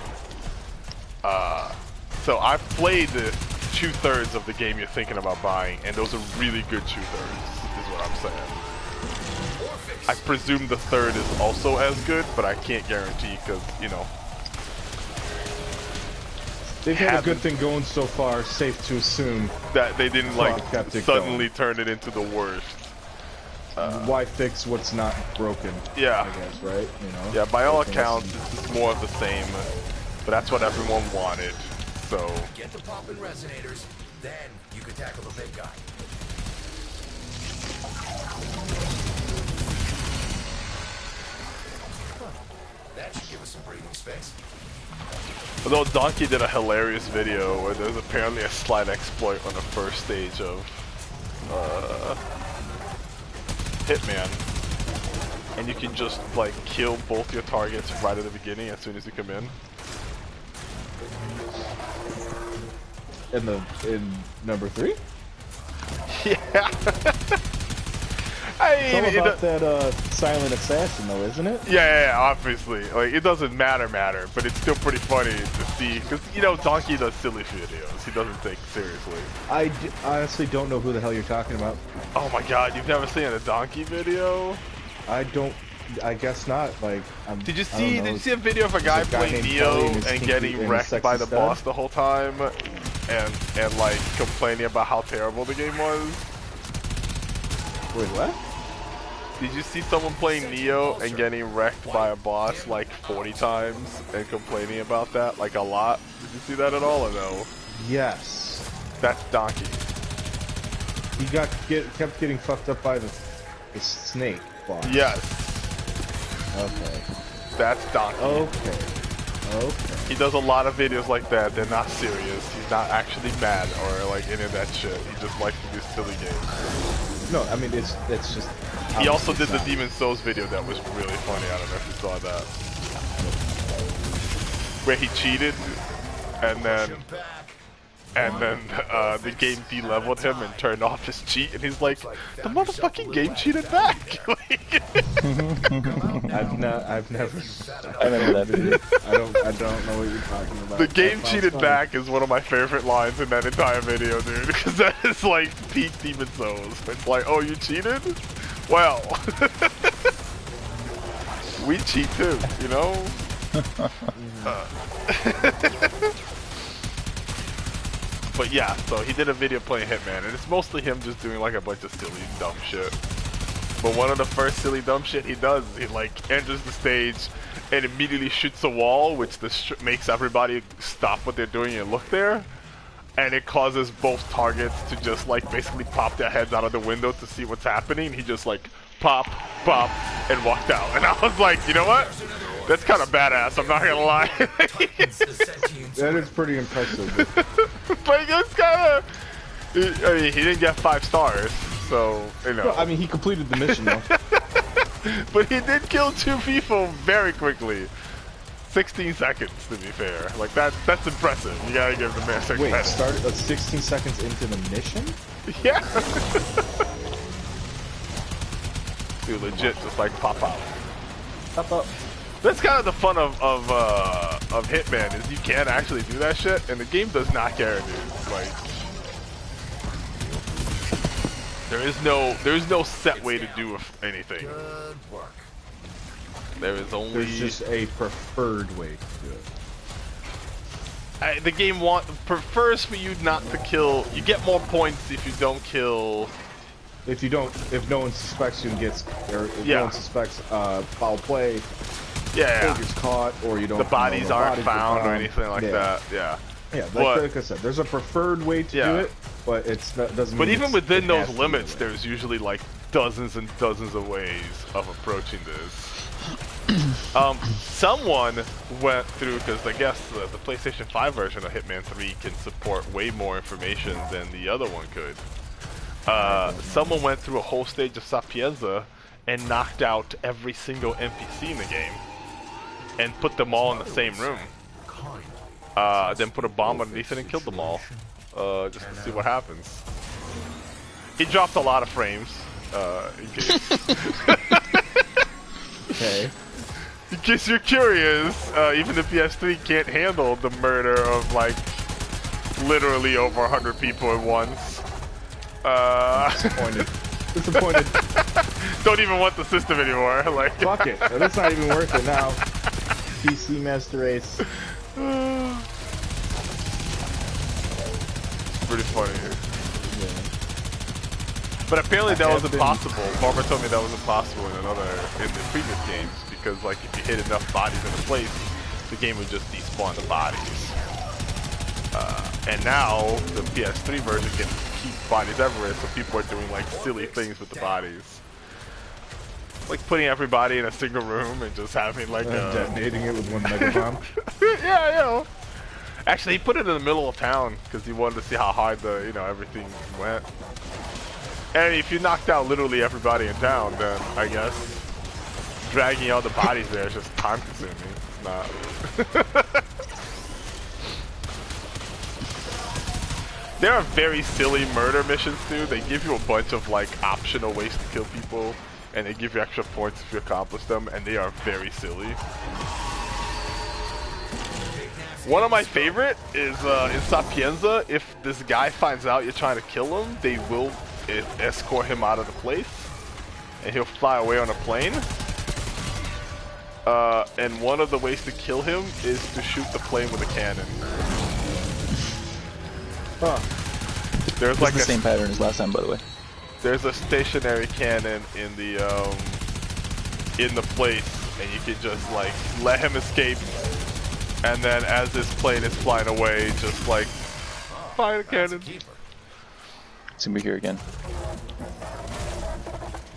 So I've played the 2/3 of the game you're thinking about buying, and those are really good 2/3, is what I'm saying. I presume the 3rd is also as good, but I can't guarantee because, you know. They've had a good thing going so far, safe to assume. That they didn't like suddenly going. turn it into the worst. Why fix what's not broken? Yeah. I guess, right? You know? Yeah, by all accounts, it's more of the same. But that's what everyone wanted, so... Get the poppin' resonators, then you can tackle the big guy. That should give us some breathing space. Although Donkey did a hilarious video where there's apparently a slight exploit on the first stage of Hitman. And you can just like kill both your targets right at the beginning as soon as you come in. In number 3? Yeah. I mean, it's all about that silent assassin, though, isn't it? Yeah, obviously. Like, it doesn't matter, but it's still pretty funny to see. Because, you know, Donkey does silly videos. He doesn't take it seriously. I honestly don't know who the hell you're talking about. Oh my god, you've never seen a Donkey video? I guess not. Like, did you see a video of a guy playing Neo and getting wrecked by the boss the whole time? And like, complaining about how terrible the game was? Wait, what? Did you see someone playing Neo and getting wrecked by a boss like 40 times and complaining about that like a lot? Did you see that at all or no? Yes. That's Donkey. He kept getting fucked up by the snake boss. Yes. Okay. That's Donkey. Okay. He does a lot of videos like that. They're not serious. He's not actually mad or like any of that shit. He just likes to do silly games. No, I mean it's just. He also did the Demon Souls video that was really funny. I don't know if you saw that. Where he cheated and then the game de-leveled him and turned off his cheat, and he's like, the motherfucking game cheated back. I've never. I remember that video. I don't know what you're talking about. The game cheated back is one of my favorite lines in that entire video, dude, because that is like peak Demon Souls. It's like, oh, you cheated? Well, we cheat too, you know? But yeah, so he did a video playing Hitman, and it's mostly him just doing like a bunch of silly, dumb shit. But one of the first silly, dumb shit he does, he like enters the stage and immediately shoots a wall, which makes everybody stop what they're doing and look there. And it causes both targets to just like basically pop their heads out of the window to see what's happening. He just like pop, and walked out. And I was like, you know what? That's kind of badass, I'm not gonna lie. That is pretty impressive. But it's kind of... I mean, he didn't get 5 stars, so, you know. No, I mean, he completed the mission, though. But he did kill 2 people very quickly. 16 seconds, to be fair. Like, that's impressive. You gotta give the man credit. Wait, started 16 seconds into the mission? Yeah. Dude, legit, just like pop out. Pop up. That's kind of the fun of Hitman, is you can actually do that shit, and the game does not care, dude. Like, there is no set way to do anything. There is only... There's just a preferred way to do it. The game prefers for you not to kill. You get more points if you don't kill. If no one suspects you and gets, or if no one suspects foul play. Yeah. Or gets caught, or you don't. The bodies aren't found or anything like that. Yeah. Yeah, like I said, there's a preferred way to do it, but it doesn't. But even within those limits, there's usually like dozens and dozens of ways of approaching this. Someone went through, because I guess the PlayStation 5 version of Hitman 3 can support way more information than the other one could. Someone went through a whole stage of Sapienza and knocked out every single NPC in the game and put them all in the same room. Then put a bomb underneath it and killed them all, just to see what happens. He dropped a lot of frames, in case. Okay. In case you're curious, even the PS3 can't handle the murder of like literally over 100 people at once. Disappointed. Disappointed. Don't even want the system anymore. Like, fuck it. That's not even worth it now. PC Master Race. It's pretty funny. Yeah. But apparently that was impossible. Barbara told me that was impossible in the previous games, because like if you hit enough bodies in a place, the game would just despawn the bodies. And now the PS3 version can keep bodies everywhere, so people are doing like silly things with the bodies. Like putting everybody in a single room and just having like detonating it with one mega bomb. Yeah, you know. Actually, he put it in the middle of town because he wanted to see how hard everything went. And if you knocked out literally everybody in town, then I guess dragging out the bodies there is just time consuming. It's not. There are very silly murder missions too. They give you a bunch of like optional ways to kill people, and they give you extra points if you accomplish them, and they are very silly. One of my favorite is in Sapienza. If this guy finds out you're trying to kill him, they will escort him out of the place, and he'll fly away on a plane. And one of the ways to kill him is to shoot the plane with a cannon. Huh. There's like the same pattern as last time, by the way. There's a stationary cannon in the in the place, and you can just like let him escape, and then as this plane is flying away, just like fire the cannon. It's gonna be here again. I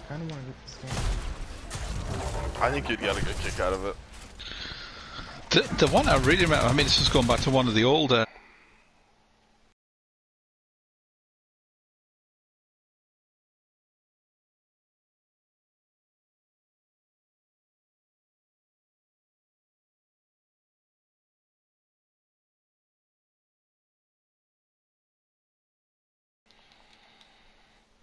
kind of want to get this game. I think you'd get a good kick out of it. The one I really remember, I mean, this was going back to one of the older.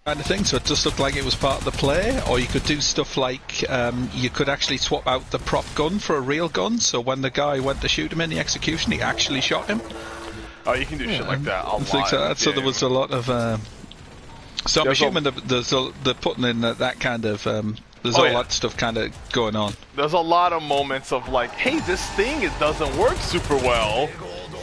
Kind of thing, so it just looked like it was part of the play, or you could do stuff like you could actually swap out the prop gun for a real gun, so when the guy went to shoot him in the execution, he actually shot him. Oh, you can do shit like that a lot. Things like that. So there was a lot of. So I'm assuming they're putting in that kind of. There's all that stuff kind of going on. There's a lot of moments of like, hey, this thing it doesn't work super well.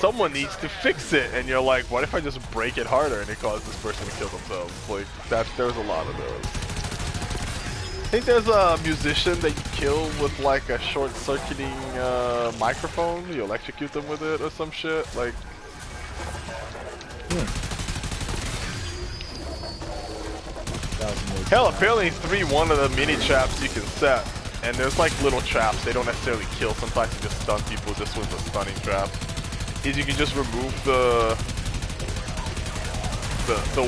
Someone needs to fix it, and you're like, what if I just break it harder and it causes this person to kill themselves? Like that. There's a lot of those. I think there's a musician that you kill with like a short-circuiting microphone. You electrocute them with it or some shit. Like, hell, apparently 3-1 of the mini traps you can set, and there's like little traps. They don't necessarily kill. Sometimes you just stun people. This one's a stunning trap. Is you can just remove the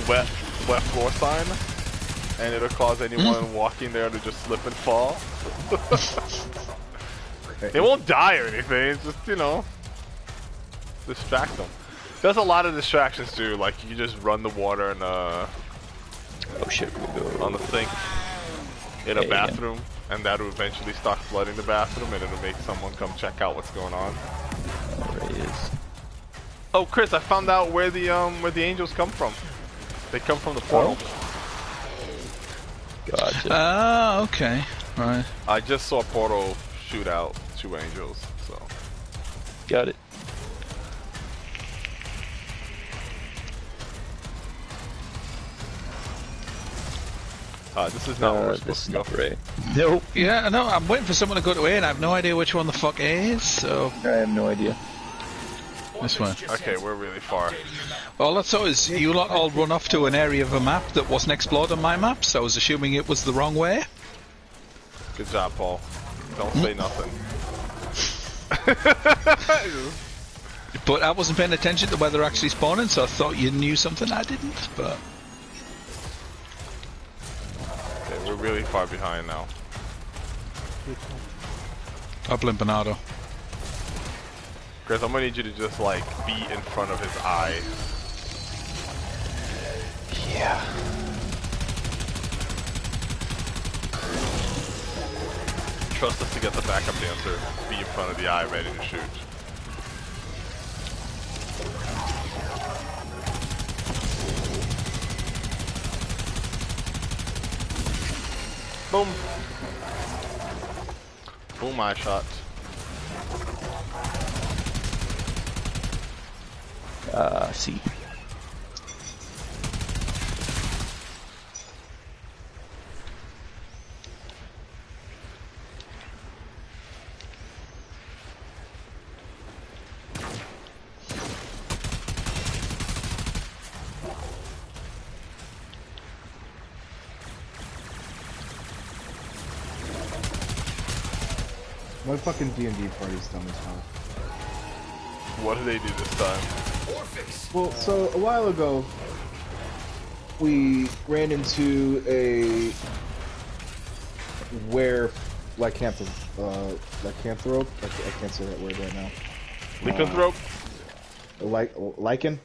wet floor sign, and it'll cause anyone walking there to just slip and fall. They won't die or anything. It's just, you know, distract them. There's a lot of distractions too. Like you just run the water and oh shit, on the sink in a bathroom, and that will eventually start flooding the bathroom, and it'll make someone come check out what's going on. There he is. Oh, Chris, I found out where the angels come from. They come from the portal. Gotcha. Ah, okay, right. I just saw a portal shoot out 2 angels, so. Got it. This is not where we're supposed to go. Right. Nope. Yeah, no, I'm waiting for someone to go to A, and I have no idea which one the fuck A is, so. I have no idea. This one. Okay, we're really far. All I saw is you lot all run off to an area of a map that wasn't explored on my map, so I was assuming it was the wrong way. Good job, Paul. Don't say nothing. But I wasn't paying attention to where they're actually spawning, so I thought you knew something I didn't, but... Okay, we're really far behind now. Pablo and Bernardo. Chris, I'm gonna need you to just like be in front of his eye. Yeah. Trust us to get the backup dancer. Be in front of the eye, ready to shoot. Boom. Boom, eye shot. C. My fucking D&D party's done this time. What did they do this time? Well, so a while ago, we ran into a lycanthrope. I can't say that word right now. Lycanthrope? Lichen?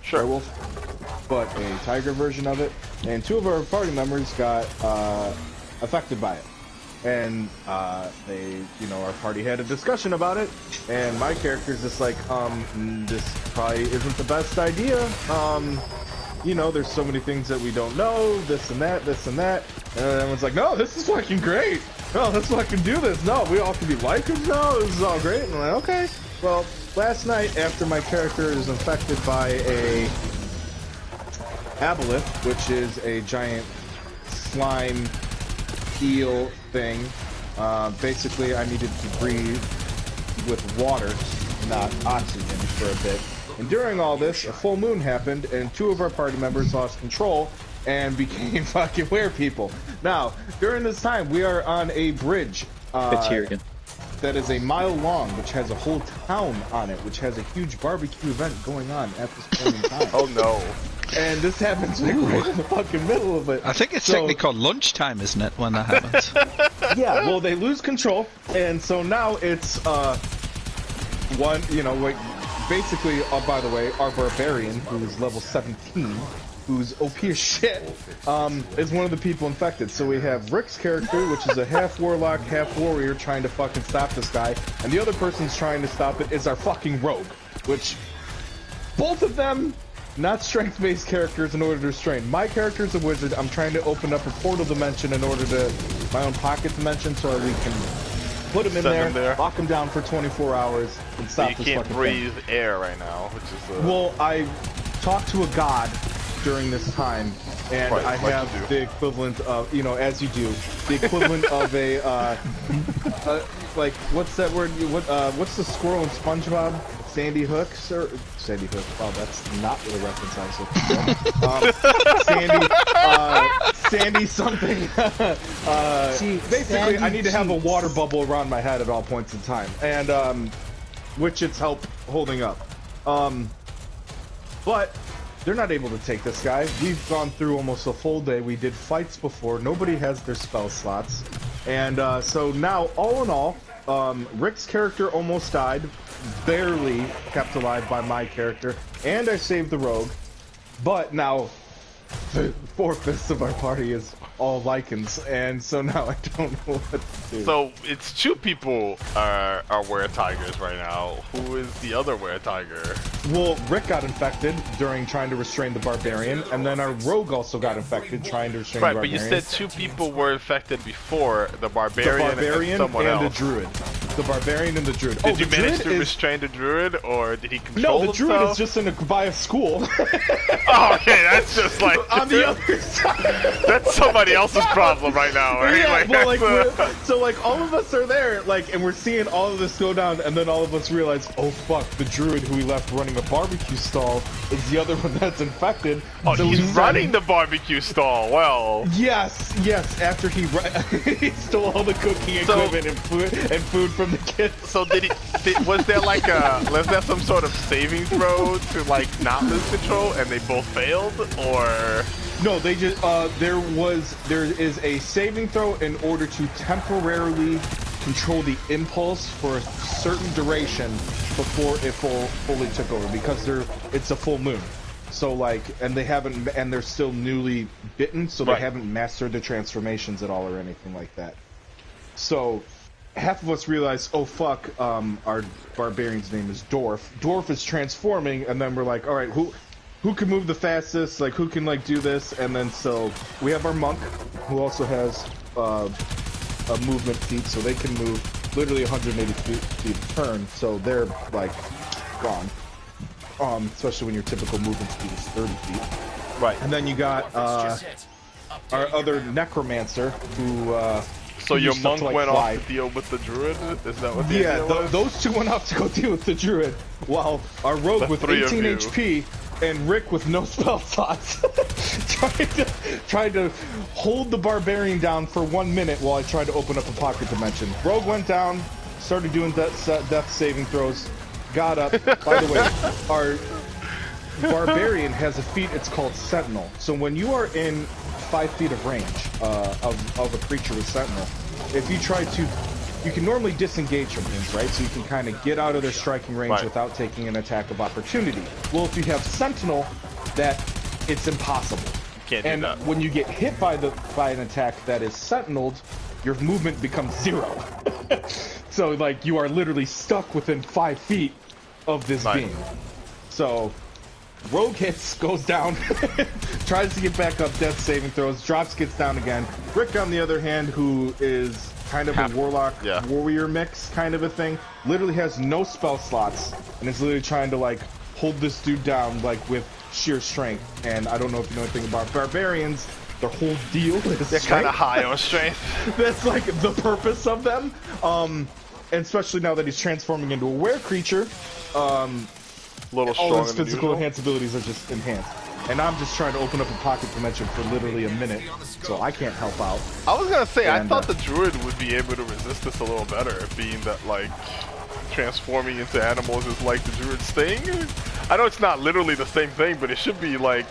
Sure. Werewolf, but a tiger version of it. And 2 of our party members got affected by it. And they, you know, our party had a discussion about it, and my character's just like, this probably isn't the best idea. You know, there's so many things that we don't know, this and that, and everyone's like, no, this is fucking great. No, let's fucking do this. No, we all can be Lycans now. This is all great. And I'm like, okay. Well, last night, after my character is infected by a aboleth, which is a giant slime eel thing Basically, I needed to breathe with water, not oxygen, for a bit. And during all this, a full moon happened, and 2 of our party members lost control and became fucking werepeople. Now, during this time, we are on a bridge. It's here again. That is a mile long, which has a whole town on it, which has a huge barbecue event going on at this point in time. Oh no. And this happens like right in the fucking middle of it. I think it's technically called lunchtime, isn't it, when that happens? Yeah, well, they lose control, and so now it's, one, you know, like, basically, by the way, our barbarian, who's level 17, who's OP as shit, is one of the people infected. So we have Rick's character, which is a half warlock, half warrior, trying to fucking stop this guy, and the other person's trying to stop it is our fucking rogue, which, both of them, not strength-based characters in order to restrain. My character's a wizard. I'm trying to open up a portal dimension in order to, my own pocket dimension, so we can put him in there, lock him down for 24 hours, and stop this fucking thing. You can't breathe air right now, which is Well, I talked to a god during this time, and right, I have the equivalent of, you know, as you do, the equivalent of a, like, what's that word? What's the squirrel in SpongeBob? Sandy Hooks? Or Sandy Hook. Oh, that's not the reference I was looking for. Sandy something. Basically, I need to have a water bubble around my head at all points in time, and, which it's help holding up. But they're not able to take this guy. We've gone through almost a full day. We did fights before. Nobody has their spell slots. And so now, all in all, Rick's character almost died. Barely kept alive by my character. And I saved the rogue. But now, 4/5 of our party is all lichens. And so now I don't know what to do. So it's 2 people are were-tigers right now. Who is the other were-tiger? Well, Rick got infected during trying to restrain the barbarian, and then our rogue also got infected trying to restrain the barbarian. Right, but you said 2 people were infected before, the barbarian and someone else. The druid. The barbarian and the druid. Did you manage to restrain the druid, or did he control himself? No, the druid is just by a school. Oh, okay, that's just like... on the other side. That's somebody else's problem right now, right? Yeah, like, well, so like all of us are there, like, and we're seeing all of this go down, and then all of us realize, oh fuck, the druid who we left running a barbecue stall is the other one that's infected. Oh, so he's running the barbecue stall. Well, yes. After he he stole all the cooking equipment and food from the kids. So was there like was there some sort of saving throw to like not lose control, and they both failed, or? No, they just there is a saving throw in order to temporarily control the impulse for a certain duration before it fully took over, because it's a full moon. So like, and they're still newly bitten, so they haven't mastered the transformations at all or anything like that. So half of us realize, oh fuck, our barbarian's name is Dwarf. Dwarf is transforming, and then we're like, all right, who can move the fastest? Like, who can like do this? And then so we have our monk, who also has a movement feat, so they can move literally 180 feet a turn. So they're like gone. Especially when your typical movement speed is 30 feet. Right. And then you got our other necromancer, who so your monk went off to deal with the druid? Is that what the idea was? Those 2 went off to go deal with the druid, while our rogue with 18 HP and Rick with no spell slots tried to hold the barbarian down for 1 minute while I tried to open up a pocket dimension. Rogue went down, started doing death saving throws, got up. By the way, our barbarian has a feat, it's called Sentinel. So when you are in 5 feet of range of a creature with Sentinel, if you try to, you can normally disengage from things, right? So you can kind of get out of their striking range without taking an attack of opportunity. Well, if you have Sentinel, it's impossible. Can't do that. When you get hit by an attack that is Sentineled, your movement becomes 0. So like you are literally stuck within 5 feet of this being. So Rogue hits, goes down, tries to get back up, death saving throws, drops, gets down again. Rick, on the other hand, who is kind of a warlock warrior mix kind of a thing, literally has no spell slots and is literally trying to like hold this dude down like with sheer strength. And I don't know if you know anything about barbarians, their whole deal is They're kind of high on strength. That's like the purpose of them. And especially now that he's transforming into a were creature, Little all his stronger than physical usual. enhanceabilities are just enhanced. And I'm just trying to open up a pocket dimension for literally a minute, so I can't help out. I was gonna say, I And, thought the druid would be able to resist this a little better, being that like transforming into animals is like the druid's thing. I know it's not literally the same thing, but it should be like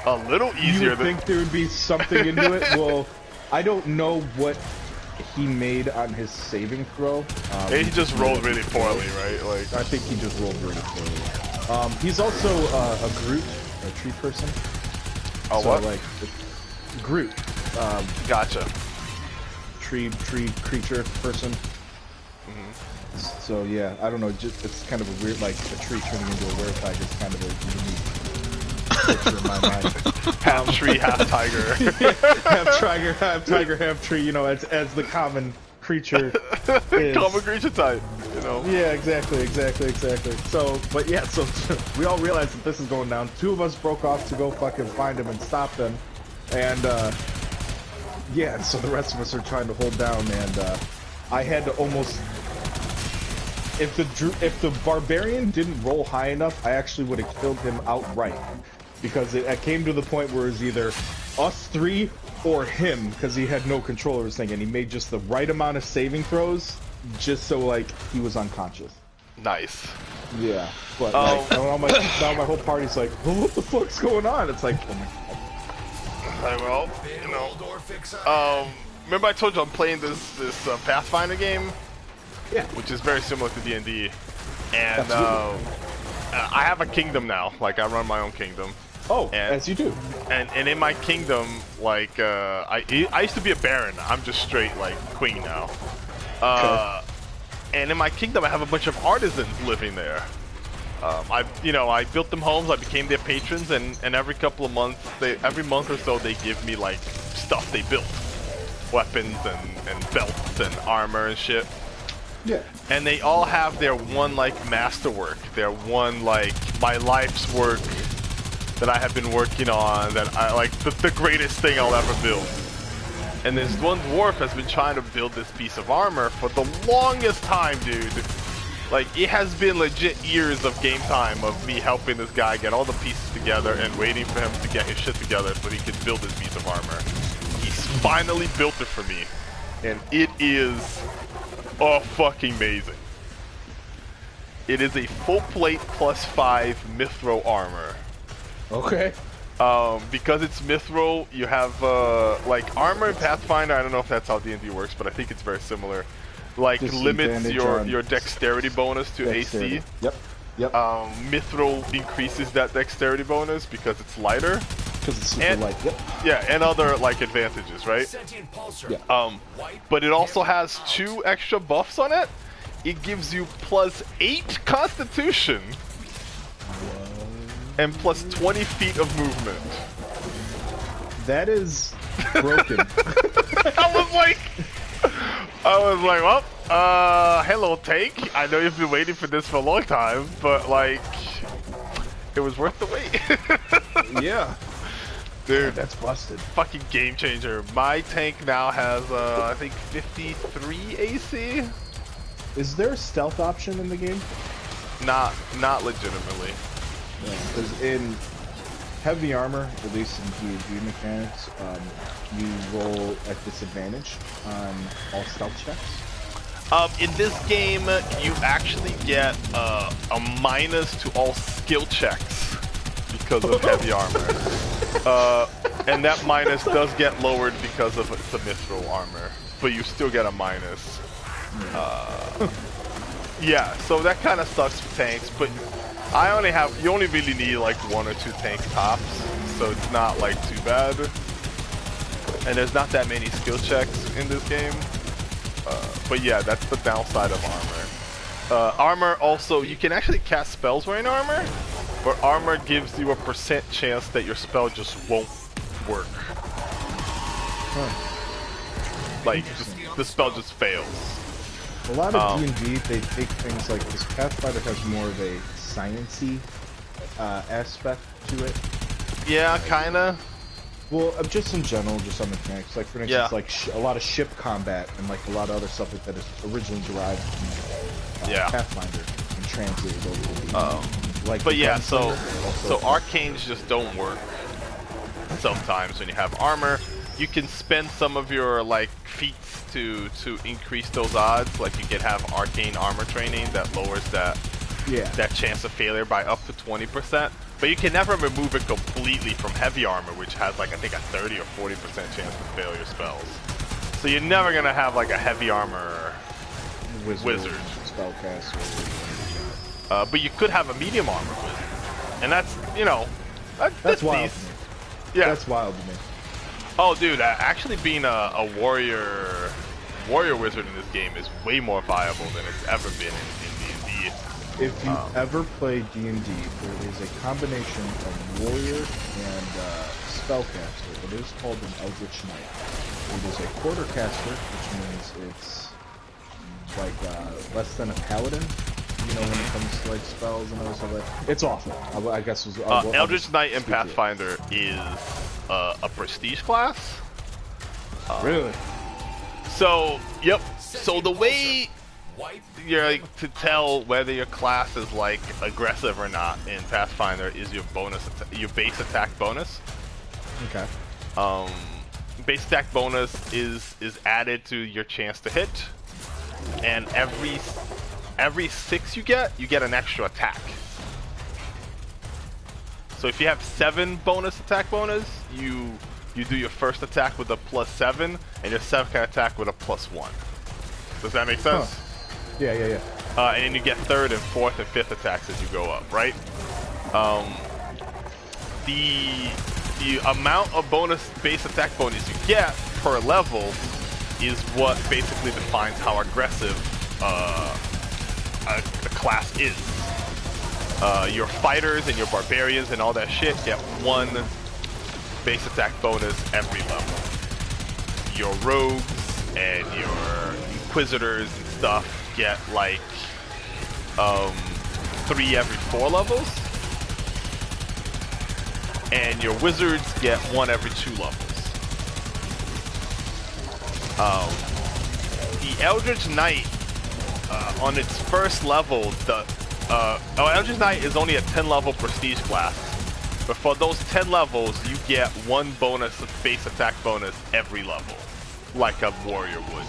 a little You easier would than. think there would be something into it. Well, I don't know what he made on his saving throw. He just rolled really poorly, right? Like I think he just rolled really poorly. He's also a Groot, a tree person. Oh, So, what? like, Groot, Gotcha. tree creature person. Mm-hmm. So yeah, I don't know. Just it's kind of a weird, like a tree turning into a werewolf is kind of a unique picture in my mind. Half tree, half tiger. half tiger, half tree. You know, as the common creature is. Common creature type, you know. Yeah, exactly. So, but yeah, so we all realized that this is going down. Two of us broke off to go fucking find him and stop them, and yeah, so the rest of us are trying to hold down, and I had to almost. If the barbarian didn't roll high enough, I actually would have killed him outright, because it came to the point where it was either us three or him, because he had no control of his thing, and he made just the right amount of saving throws, just so like he was unconscious. Nice. Yeah, but like, now my whole party's like, well, what the fuck's going on? It's like, oh my god. Well, you know. Remember I told you I'm playing this Pathfinder game? Yeah. Which is very similar to D&D, and I have a kingdom now. Like I run my own kingdom. Oh, and, as you do. And in my kingdom, like I used to be a baron. I'm just straight like queen now. Okay. And in my kingdom, I have a bunch of artisans living there. I built them homes. I became their patrons, and every couple of months, every month or so, they give me like stuff they built, weapons and belts and armor and shit. Yeah. And they all have their one like masterwork, their one like my life's work that I have been working on, that I like the greatest thing I'll ever build. And this one dwarf has been trying to build this piece of armor for the longest time, dude. Like it has been legit years of game time of me helping this guy get all the pieces together and waiting for him to get his shit together so he can build this piece of armor. He's finally built it for me, and it is fucking amazing. It is a full plate +5 mithril armor. Okay. Because it's mithril, you have like armor in Pathfinder. I don't know if that's how D&D works, but I think it's very similar. Like limits your dexterity bonus to dexterity. AC. Yep. Mithril increases that dexterity bonus because it's lighter. Because it's super light. Yep. Yeah, and other like advantages, right? Yeah. But it also has 2 extra buffs on it. It gives you +8 Constitution and +20 feet of movement. That is broken. I was like, well, hello, Tank. I know you've been waiting for this for a long time, but like, it was worth the wait. Yeah. Dude, that's busted. Fucking game changer. My tank now has, I think 53 AC. Is there a stealth option in the game? Not legitimately. Because in heavy armor, at least in D&D mechanics, you roll at disadvantage on all stealth checks. In this game, you actually get a minus to all skill checks because of heavy armor. And that minus does get lowered because of the mithril armor, but you still get a minus. Yeah, so that kind of sucks for tanks, but you only really need like 1 or 2 tanks tops, so it's not like too bad. And there's not that many skill checks in this game. But yeah, that's the downside of armor. Armor also, you can actually cast spells wearing armor, but armor gives you a % chance that your spell just won't work. Like, the spell just fails. A lot of D&D, they take things like this. Pathfinder has more of a sciencey aspect to it. Yeah, kinda. Well, just in general, just on mechanics. Like, for instance, Yeah. like a lot of ship combat and like a lot of other stuff like that is originally derived from Pathfinder and translated over to like. But the yeah, Gunslinger, so arcanes just don't work sometimes when you have armor. You can spend some of your like feats to increase those odds. Like you can have arcane armor training that lowers that chance of failure by up to 20%. But you can never remove it completely from heavy armor, which has like I think a 30 or 40% chance of failure spells. So you're never gonna have like a heavy armor wizard. Spellcaster. But you could have a medium armor wizard, and that's that's wild. decent. Yeah, That's wild to me. Oh, dude, actually being a warrior wizard in this game is way more viable than it's ever been in D&D. If you ever play D&D, there is a combination of warrior and spellcaster. It is called an Eldritch Knight. It is a quartercaster, which means it's like less than a paladin. You know, when it comes to like spells and all stuff like that. It's awful. I guess it was. Eldritch Knight in Pathfinder is a prestige class. Really? So, yep. So the way you're like to tell whether your class is like aggressive or not in Pathfinder is your your base attack bonus. Okay. Base attack bonus is added to your chance to hit, and every 6 you get an extra attack. So if you have 7 bonus attack bonus, you do your first attack with a +7, and your second attack with a +1. Does that make sense? Huh. Yeah. And then you get 3rd and 4th and 5th attacks as you go up, right? The amount of base attack bonus you get per level is what basically defines how aggressive the class is. Your fighters and your barbarians and all that shit get 1 base attack bonus every level. Your rogues and your inquisitors and stuff get like 3 every 4 levels, and your wizards get 1 every 2 levels. The Eldritch Knight on its first level, Eldritch Knight is only a 10 level prestige class, but for those 10 levels you get 1 bonus base attack bonus every level, like a warrior would.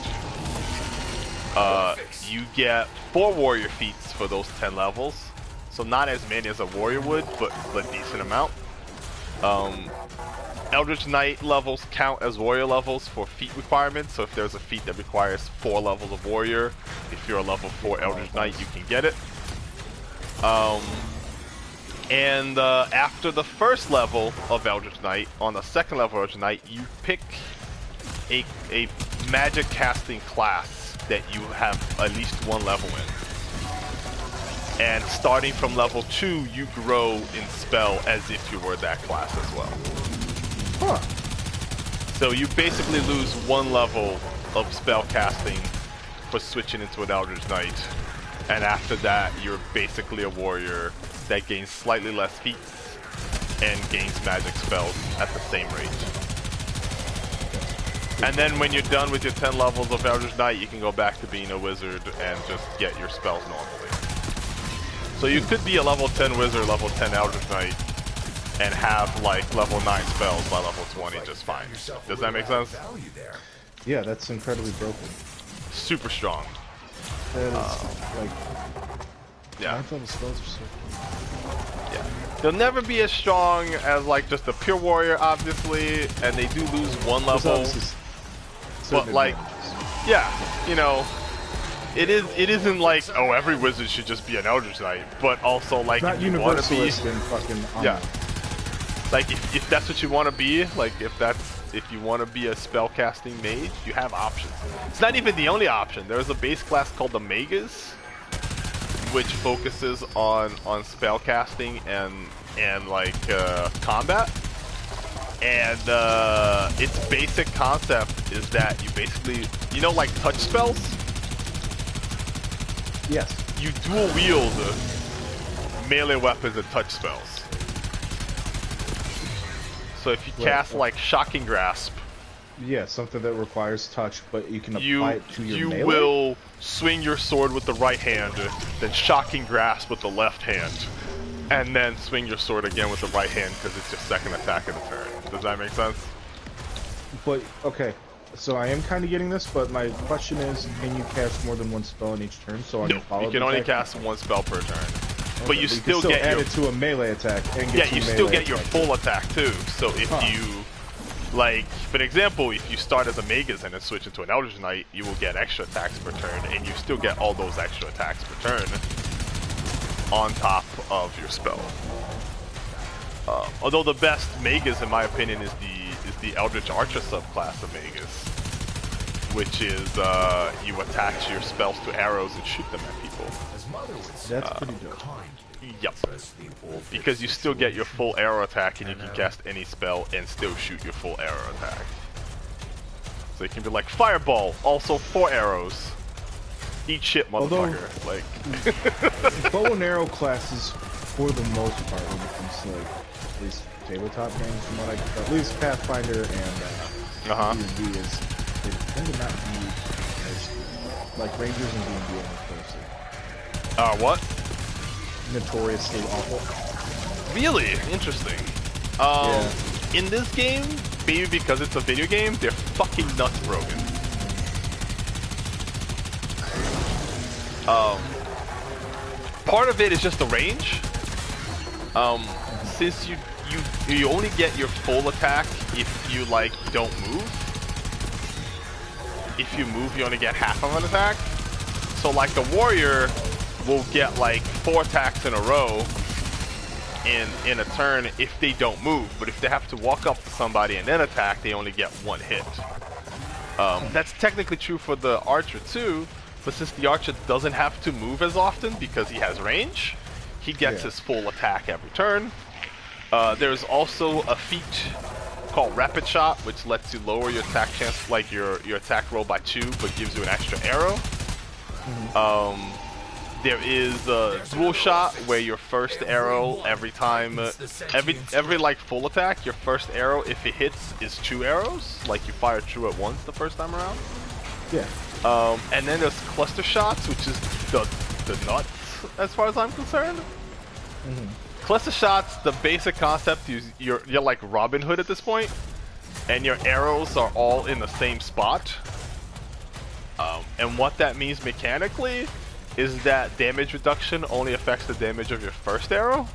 You get 4 warrior feats for those 10 levels, so not as many as a warrior would, but a decent amount. Eldritch Knight levels count as warrior levels for feat requirements, so if there's a feat that requires 4 levels of warrior, if you're a level 4 Eldritch Knight, you can get it. After the first level of Eldritch Knight, on the second level of Eldritch Knight, you pick a magic casting class that you have at least 1 level in. And starting from level 2, you grow in spell as if you were that class as well. Huh. So you basically lose 1 level of spell casting for switching into an Eldritch Knight. And after that, you're basically a warrior that gains slightly less feats and gains magic spells at the same rate. And then when you're done with your 10 levels of Eldritch Knight, you can go back to being a wizard and just get your spells normally. So you could be a level 10 wizard, level 10 Eldritch Knight, and have like level 9 spells by level 20 just fine. Does that make sense? Yeah, that's incredibly broken. Super strong. That is, like, Yeah. 9th level spells are so Yeah. They'll never be as strong as like just a pure warrior, obviously, and they do lose 1 level. But like, yeah, you know, it isn't like, oh, every wizard should just be an Eldritch Knight, but also like not if you want to be, universalist in fucking yeah, like if that's what you want to be, like if you want to be a spellcasting mage, you have options. It's not even the only option. There's a base class called the Magus, which focuses on spellcasting and like combat. And its basic concept is that you basically, you know, like touch spells? Yes. You dual wield melee weapons and touch spells. So if you cast like Shocking Grasp, Yeah, something that requires touch, but you can apply it to your you melee? will swing your sword with the right hand, then Shocking Grasp with the left hand, and then swing your sword again with the right hand because it's your second attack of the turn. Does that make sense? But, okay, so I am kind of getting this, but my question is, can you cast more than one spell in each turn? So on No, your follow-up you can only attack- cast one spell per turn. Okay, But you still get add your it to a melee attack and get you two still melee get your attacks. full attack too. So if you like, for example, if you start as a Magus and then switch into an Eldritch Knight, you will get extra attacks per turn, and you still get all those extra attacks per turn on top of your spell. Although the best Magus, in my opinion, is the Eldritch Archer subclass of Magus, which is you attach your spells to arrows and shoot them at people. As Mother would say, That's pretty dope. Yep. Because you still get your full arrow attack and you can cast any spell and still shoot your full arrow attack. So you can be like, Fireball, also 4 arrows. Eat shit, motherfucker. Like, Bow and arrow classes, for the most part, when it comes to like, at least tabletop games, from what I at least Pathfinder and D&D is, they tend to not be as, like Rangers and D&D are what? notoriously awful. Really? Interesting. In this game, maybe because it's a video game, they're fucking nuts broken. Part of it is just the range. Since you only get your full attack if you like don't move. If you move, you only get half of an attack. So like the warrior will get like 4 attacks in a row in a turn if they don't move, but if they have to walk up to somebody and then attack, they only get 1 hit. That's technically true for the archer too, but since the archer doesn't have to move as often because he has range, he gets his full attack every turn. There's also a feat called Rapid Shot, which lets you lower your attack chance, like your attack roll by 2, but gives you an extra arrow. There is a dual shot where your first arrow every time, every like full attack, your first arrow, if it hits, is 2 arrows. Like you fire 2 at once the first time around. Yeah. And then there's cluster shots, which is the nuts as far as I'm concerned. Cluster shots, the basic concept is you're like Robin Hood at this point, and your arrows are all in the same spot. And what that means mechanically is that damage reduction only affects the damage of your first arrow.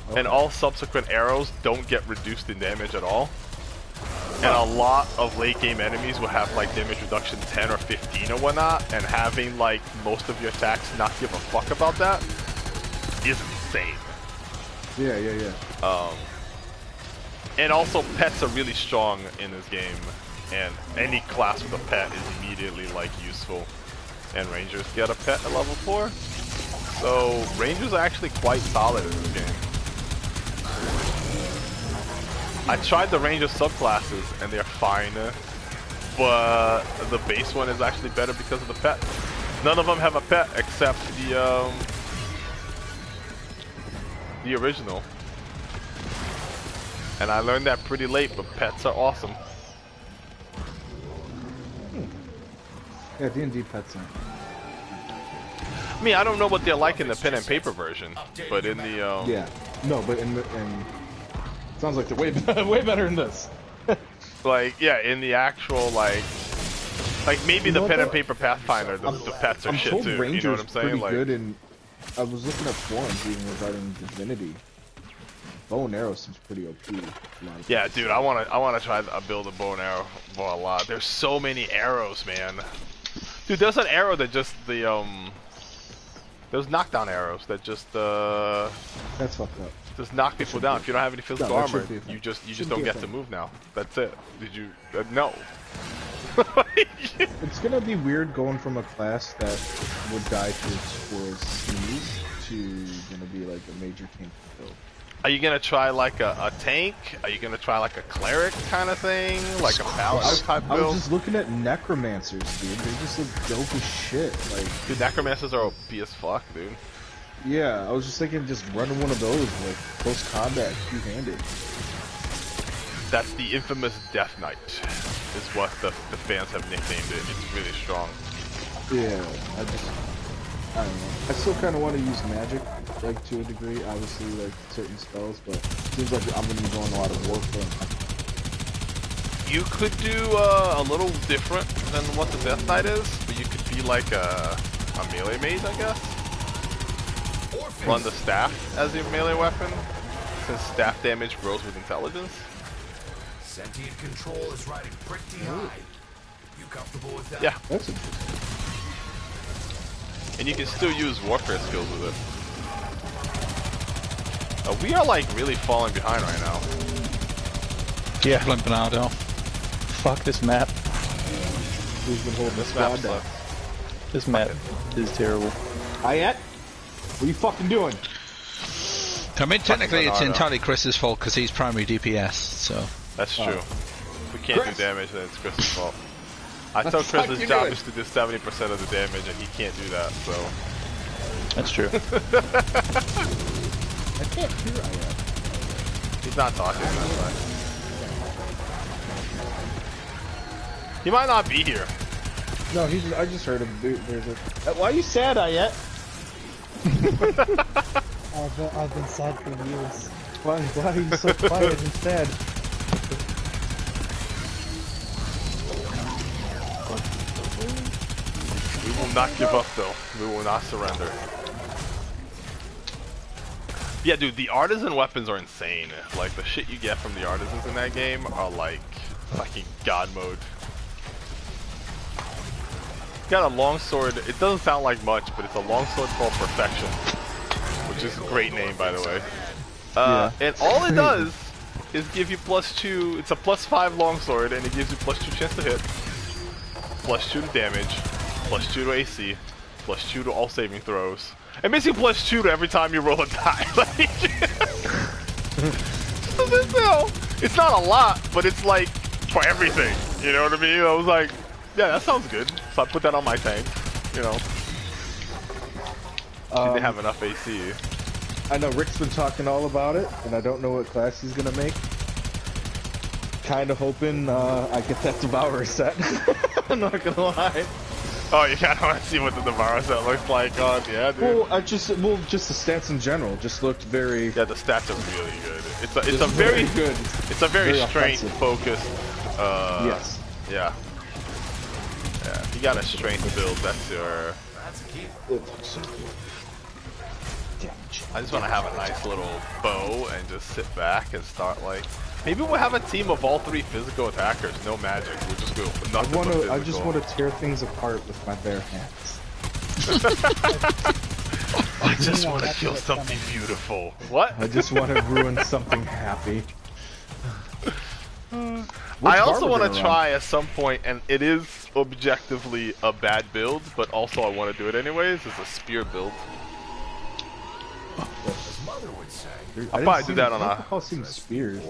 Okay. And all subsequent arrows don't get reduced in damage at all. And a lot of late game enemies will have like damage reduction 10 or 15 or whatnot, and having like most of your attacks not give a fuck about that is insane. Yeah. And also pets are really strong in this game. And any class with a pet is immediately like useful, and rangers get a pet at level 4, so rangers are actually quite solid in this game. I tried the ranger subclasses and they're fine, but the base one is actually better because of the pet. None of them have a pet except the original, and I learned that pretty late. But pets are awesome. Yeah, D&D pets aren't. I mean, I don't know what they're like in the pen and paper version, but in the yeah, no, but in sounds like they're way better in this. like in the actual like maybe the pen and paper Pathfinder, the pets are shit too. You know what I'm saying? Pretty Like, good, and I was looking at forums even regarding Divinity. Bow and arrow seems pretty OP. Yeah, dude, I wanna try to build a bow and arrow a lot. There's so many arrows, man. Dude, there's an arrow that just there's knockdown arrows that just that's fucked up. Just knock people down. If you don't have any physical armor, you just don't get to thing. move now. That's it. Did you no. It's gonna be weird going from a class that would die to its squirrel's sneeze to gonna be like a major tank build. Are you gonna try like a tank? Are you gonna try like a cleric kind of thing? Like a paladin type build? I was just looking at necromancers, dude. They just look dope as shit. Like, dude, necromancers are OP as fuck, dude. Yeah, I was just thinking just running one of those, like, close combat, two-handed. That's the infamous Death Knight, is what the fans have nicknamed it. It's really strong. Yeah, I don't know. I still kind of want to use magic, like, to a degree, obviously, like, certain spells, but it seems like I'm going to be going a lot of warfare. You could do a little different than what the Death Knight is, but you could be like a melee mage, I guess. Run the staff as your melee weapon, since staff damage grows with intelligence. Sentient control is riding pretty high. You comfortable with that? Yeah. That's interesting. And you can still use warfare skills with it. We are like really falling behind right now. Yeah, Bernardo. Fuck this map. Who's been holding This this map squad down? sucks. This map is terrible. Ayat? What are you fucking doing? I mean, technically it's Bernardo. entirely Chris's fault because he's primary DPS, so... That's true. If we can't Chris! do damage, then it's Chris's fault. I What told the fuck Chris's you job doing? is to do 70% of the damage, and he can't do that, so... That's true. I can't hear Ayat. He's not talking, that's why. He might not be here. No, I just heard him. There's a. Why are you sad, Ayat? I've been sad for years. Why are you so quiet and sad? We will not give up, though. We will not surrender. Yeah, dude, the artisan weapons are insane. Like, the shit you get from the artisans in that game are like fucking god mode. Got a longsword. It doesn't sound like much, but it's a longsword called Perfection, which is a great name, by the way. And all it does is give you +2. It's a +5 longsword, and it gives you +2 chance to hit, +2 to damage, +2 to AC, +2 to all saving throws, and basically +2 to every time you roll a die. Like, it's not a lot, but it's like for everything. You know what I mean? I was like, yeah, that sounds good. So I put that on my tank. You know, they have enough AC. I know Rick's been talking all about it, and I don't know what class he's gonna make. Kinda hoping I get that Devourer set. I'm not gonna lie. Oh, you kind of want to see what the Devourer set looks like? Oh, yeah, dude. Well, just the stats in general just looked very. Yeah, the stats are really good. It's a very good. It's a very offensive. strength focused. Yes. Yeah. Yeah. If you got a strength build, that's your. That's a key. It looks so good. I just want to have a nice little bow and just sit back and start like. Maybe we'll have a team of all 3 physical attackers, no magic. We'll just go with nothing but physical. I just want to tear things apart with my bare hands. I just want to kill something beautiful. What? I just want to ruin something happy. I also want to try at some point, and it is objectively a bad build, but also I want to do it anyways, is a spear build. As mother would say. I'll probably do that on a... I'll see spears.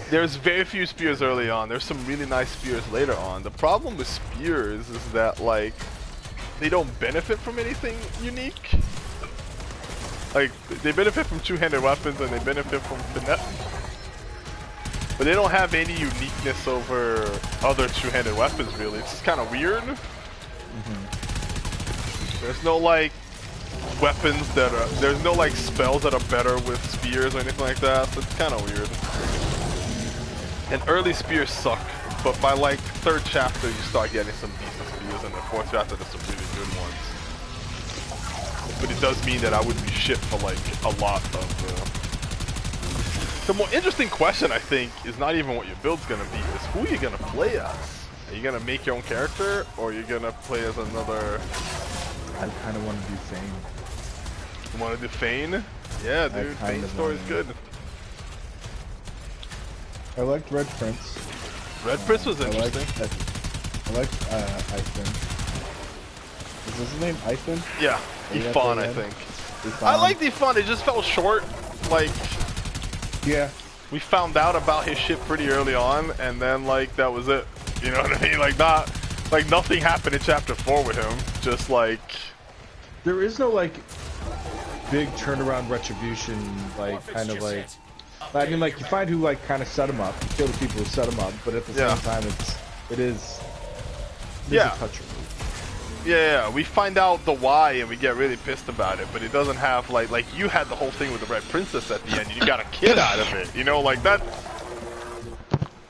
There's very few spears early on. There's some really nice spears later on. The problem with spears is that, like, they don't benefit from anything unique. Like, they benefit from two-handed weapons and they benefit from finesse. But they don't have any uniqueness over other two-handed weapons, really. It's just kind of weird. There's no, like, weapons that are... There's no, like, spells that are better with spears or anything like that, so it's kind of weird. And early spears suck, but by, like, 3rd chapter you start getting some decent spears, and the 4th chapter there's some really good ones. But it does mean that I would be shit for, like, a lot of... The more interesting question, I think, is not even what your build's gonna be, is who you're gonna play as. Are you gonna make your own character, or are you gonna play as another... I kind of want to do Fane. You wanna do Fane? Yeah, dude, Fane's story's good. I liked Red Prince. Red Prince was interesting. I liked Ethan. Is his name Ethan? Yeah, Yeah, Ifan, that's I right. think. I liked Ifan, it just fell short. Like, Yeah. we found out about his shit pretty early on, and then, like, that was it. You know what I mean? Like, nothing happened in chapter 4 with him. Just, like... There is no, like... big turnaround retribution, like kind of like. I mean, like you find who like kind of set them up, you kill the people who set them up, but at the same time, it is a toucher. Yeah, we find out the why and we get really pissed about it, but it doesn't have like you had the whole thing with the Red Princess at the end. You got a kid out of it, you know, like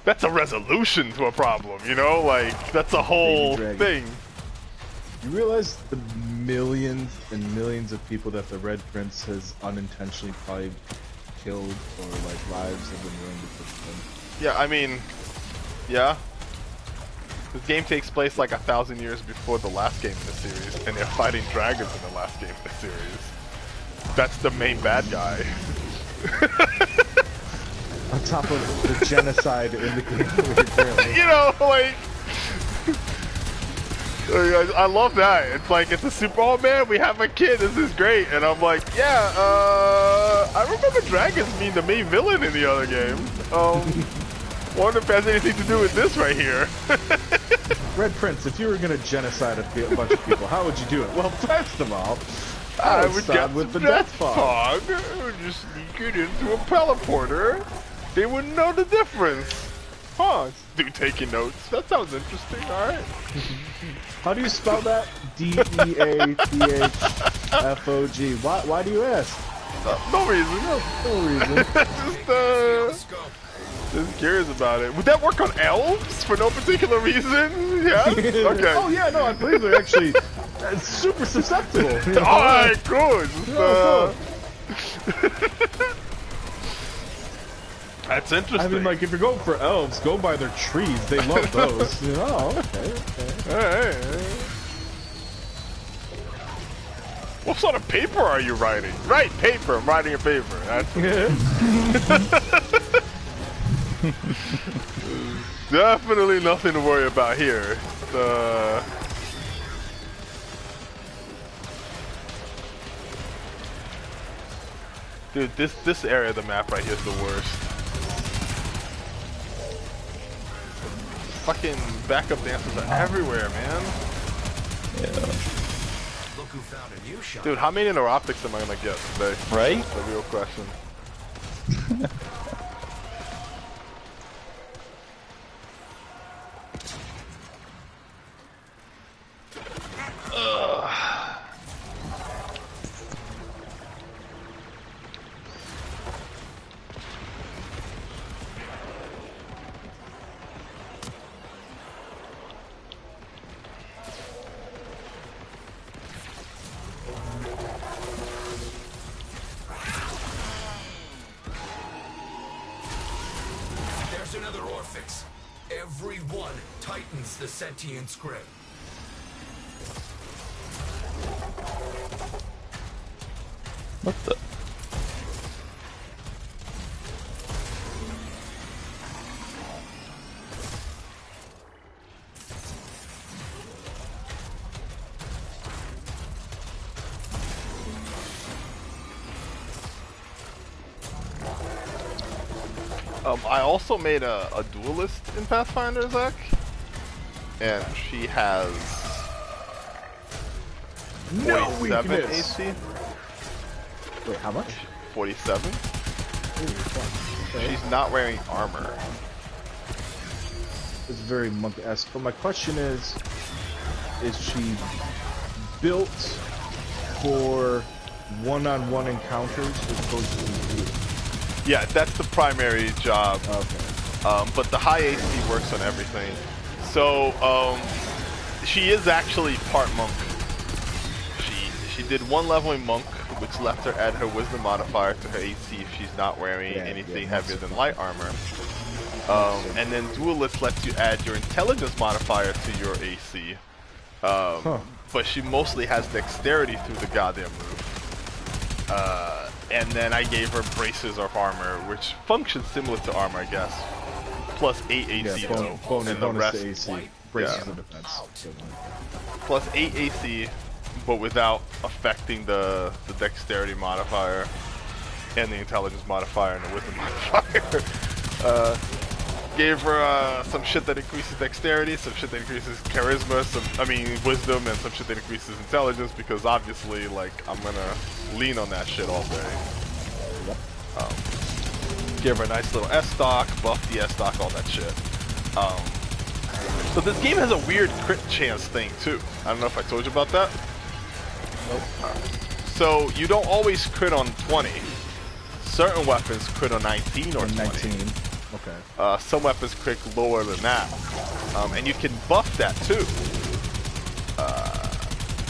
that's a resolution to a problem, you know, like that's a whole thing. You realize the millions and millions of people that the Red Prince has unintentionally probably killed, or like lives have been ruined because of him? Yeah, I mean, yeah. This game takes place like 1,000 years before the last game in the series, and they're fighting dragons in the last game in the series. That's the main bad guy. On top of the genocide in the game we're currently. You know, like... I love that. It's like, it's a super, oh man, we have a kid, this is great. And I'm like, yeah, I remember dragons being the main villain in the other game. Wonder if it has anything to do with this right here. Red Prince, if you were gonna genocide a bunch of people, how would you do it? Well, first of all, I would start with the death fog. I would just sneak it into a teleporter. They wouldn't know the difference. Huh, dude taking notes. That sounds interesting, alright. How do you spell that? D-E-A-T-H-F-O-G. Why do you ask? No reason. No reason. Just curious about it. Would that work on elves for no particular reason? Yeah? Okay. Oh yeah, no, I believe they're actually super susceptible. You know? Alright, cool. That's interesting. I mean, like, if you're going for elves, go by their trees. They love those. Oh, okay. Alright. What sort of paper are you writing? Write paper. I'm writing a paper. That's definitely nothing to worry about here. Dude, this area of the map right here is the worst. Fucking backup dancers are everywhere, man. Yeah. Look who found a new shot. Dude, how many neuroptics am I gonna get today? Right? That's the real question. There's another Orphix. Every one tightens the sentience grip. What the? I also made a duelist in Pathfinder, Zach, and she has 47 AC. Wait, how much? 47. Okay. She's not wearing armor. It's very monk-esque. But my question is she built for one-on-one encounters as opposed to group? Yeah, that's the primary job. Okay. But the high AC works on everything. So she is actually part monk. She did one level in monk, which left her add her wisdom modifier to her AC if she's not wearing anything heavier than light armor. And then duelist lets you add your intelligence modifier to your AC. But she mostly has dexterity through the goddamn roof. And then I gave her braces of armor, which functions similar to armor, I guess. Plus 8 AC though, and the rest. To AC. Braces of defense. Plus 8 AC, but without affecting the dexterity modifier, and the intelligence modifier, and the wisdom modifier. Gave her some shit that increases dexterity, some shit that increases charisma, wisdom, and some shit that increases intelligence, because obviously, like, I'm gonna lean on that shit all day. Give her a nice little S-stock, buff the S-stock, all that shit. So this game has a weird crit chance thing too. I don't know if I told you about that. Nope. So you don't always crit on 20. Certain weapons crit on 19 or 20. 19. Okay. Some weapons crit lower than that. And you can buff that too.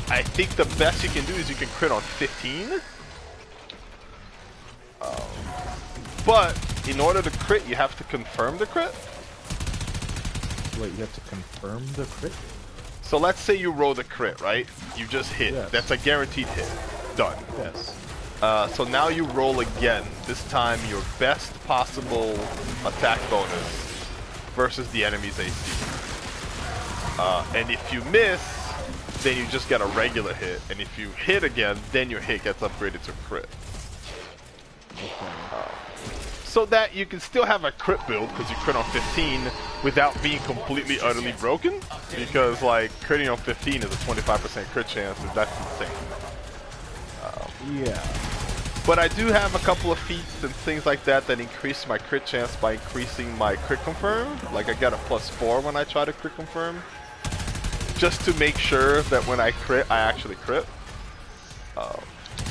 I think the best you can do is you can crit on 15. But in order to crit, you have to confirm the crit. Wait, you have to confirm the crit? So let's say you roll the crit, right? You just hit. Yes. That's a guaranteed hit. Done. Yes. So now you roll again. This time your best possible attack bonus versus the enemy's AC. And if you miss, then you just get a regular hit. And if you hit again, then your hit gets upgraded to crit. So that you can still have a crit build, because you crit on 15 without being completely utterly broken, because like critting on 15 is a 25% crit chance, and that's insane. Yeah. But I do have a couple of feats and things like that that increase my crit chance by increasing my crit confirm. Like I get a +4 when I try to crit confirm, just to make sure that when I crit, I actually crit.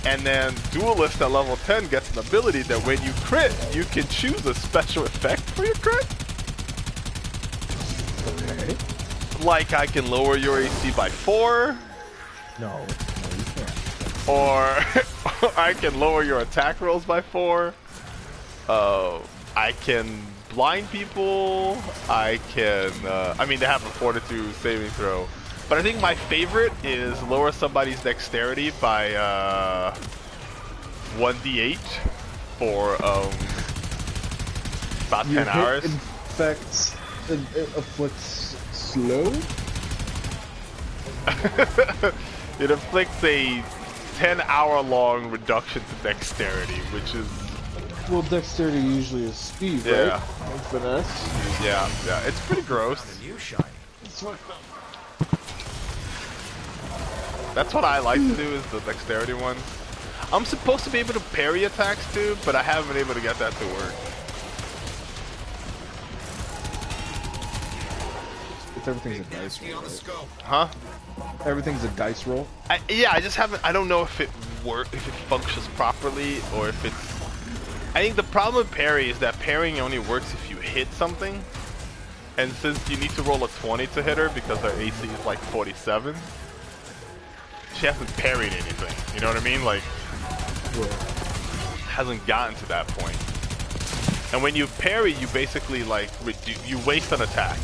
And then Duelist at level 10 gets an ability that when you crit, you can choose a special effect for your crit. Okay. Like I can lower your AC by 4. No, you can't. Or I can lower your attack rolls by 4. I can blind people. I can, they have a fortitude saving throw. But I think my favorite is lower somebody's dexterity by 1d8 for about 10 hours. Afflicts slow? It inflicts a 10-hour-long reduction to dexterity, which is... Well, dexterity usually is speed, yeah. right? Like finesse. Yeah, it's pretty gross. It's fucked up. That's what I like to do, is the dexterity one. I'm supposed to be able to parry attacks too, but I haven't been able to get that to work. It's everything's a dice roll, right? Huh? Everything's a dice roll? Yeah, I just haven't... I don't know if it functions properly, or if it's... I think the problem with parry is that parrying only works if you hit something. And since you need to roll a 20 to hit her, because her AC is like 47... she hasn't parried anything, you know what I mean? Like, hasn't gotten to that point. And when you parry, you basically like, you waste an attack.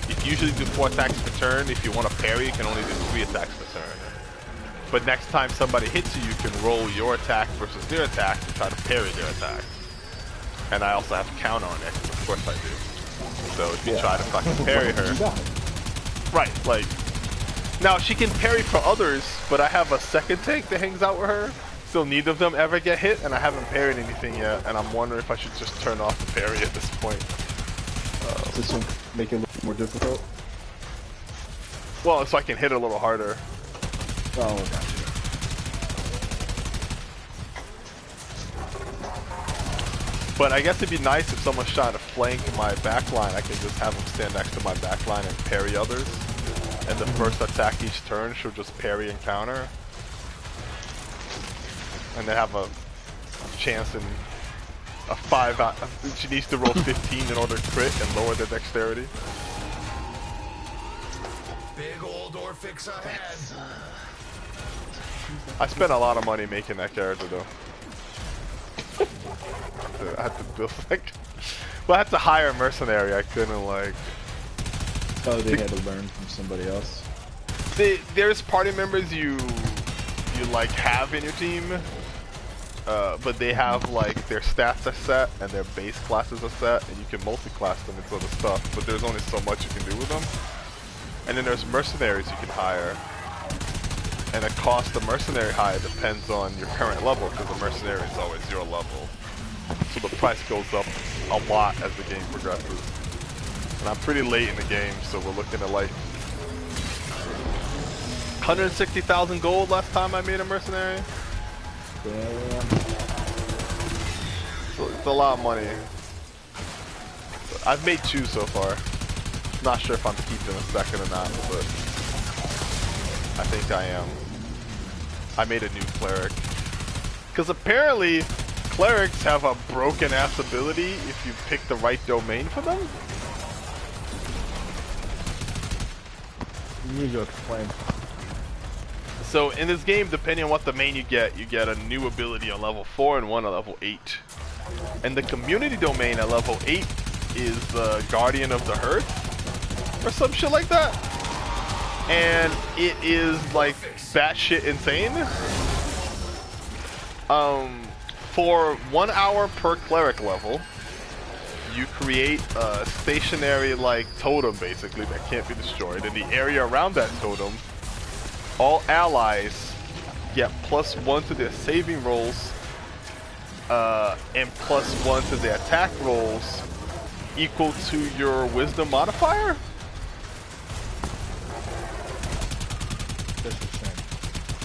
You usually do 4 attacks per turn. If you want to parry, you can only do 3 attacks per turn. But next time somebody hits you, you can roll your attack versus their attack to try to parry their attack. And I also have to count on it, of course I do. So if you try to fucking parry her... Right, like... Now, she can parry for others, but I have a second tank that hangs out with her, so neither of them ever get hit, and I haven't parried anything yet, and I'm wondering if I should just turn off the parry at this point. Does this one make it a little more difficult? Well, so I can hit it a little harder. Oh, gotcha. But I guess it'd be nice if someone's trying to flank my backline, I can just have them stand next to my backline and parry others. And the first attack each turn should just parry and counter. And they have a chance in a 5 out. She needs to roll 15 in order to crit and lower their dexterity. Big old Orphix ahead. I spent a lot of money making that character though. I had to build like... Well, I had to hire a mercenary, I couldn't like... Oh, they had to learn from somebody else. There's party members you like have in your team, but they have like their stats are set and their base classes are set, and you can multi-class them and sort of stuff. But there's only so much you can do with them. And then there's mercenaries you can hire, and the cost of mercenary hire depends on your current level, because the mercenary is always your level. So the price goes up a lot as the game progresses. And I'm pretty late in the game, so we're looking at like 160,000 gold last time I made a mercenary. Damn. So it's a lot of money. I've made 2 so far. Not sure if I'm keeping a second or not, but I think I am. I made a new cleric. Because apparently, clerics have a broken ass ability if you pick the right domain for them. You need to explain. So in this game, depending on what domain you get a new ability on level 4 and one on level 8. And the community domain at level 8 is the Guardian of the Hearth, or some shit like that. And it is like batshit insane. For 1 hour per cleric level, you create a stationary like totem basically that can't be destroyed. In the area around that totem, all allies get +1 to their saving rolls and +1 to their attack rolls equal to your wisdom modifier.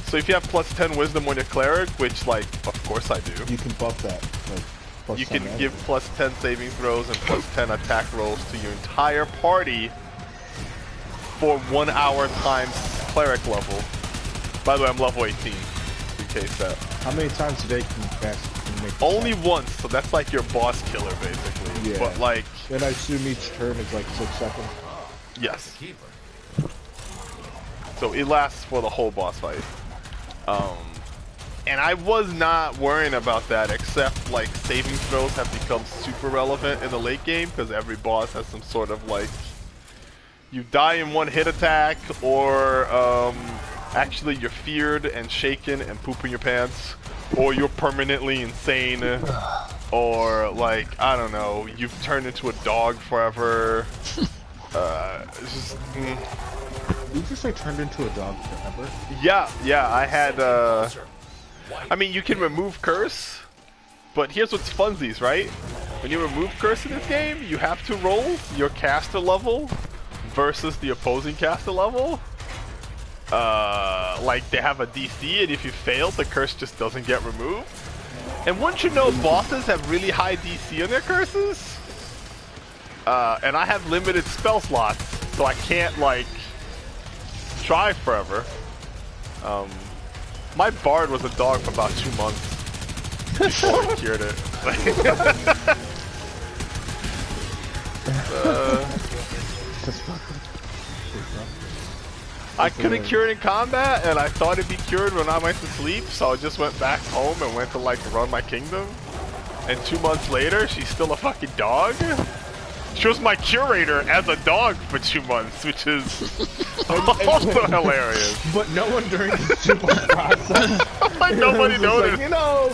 So if you have +10 wisdom on your cleric, which like of course I do, You can buff that. Like, plus you can some give +10 saving throws and +10 attack rolls to your entire party for 1 hour times cleric level. By the way, I'm level 18, in case that. How many times a day can you cast? Can you make Only once, so that's like your boss killer basically. Yeah. But like, And I assume each turn is like 6 seconds. yes. So it lasts for the whole boss fight. And I was not worrying about that, except like saving throws have become super relevant in the late game because every boss has some sort of like, you die in one hit attack, or actually you're feared and shaken and pooping your pants, or you're permanently insane, or like, I don't know, you've turned into a dog forever. It's just, Did you just say turned into a dog forever? yeah, I had, I mean, you can remove curse, but here's what's funsies, right? When you remove curse in this game, you have to roll your caster level versus the opposing caster level. Like they have a DC, and if you fail, the curse just doesn't get removed. And once you know, bosses have really high DC on their curses. And I have limited spell slots, so I can't like try forever. My bard was a dog for about 2 months before I cured it. I couldn't cure it in combat, and I thought it'd be cured when I went to sleep, so I just went back home and went to like run my kingdom. And 2 months later, she's still a fucking dog. She was my curator as a dog for 2 months, which is also hilarious. But no one during the 2 month process. Like nobody noticed. Like, you know,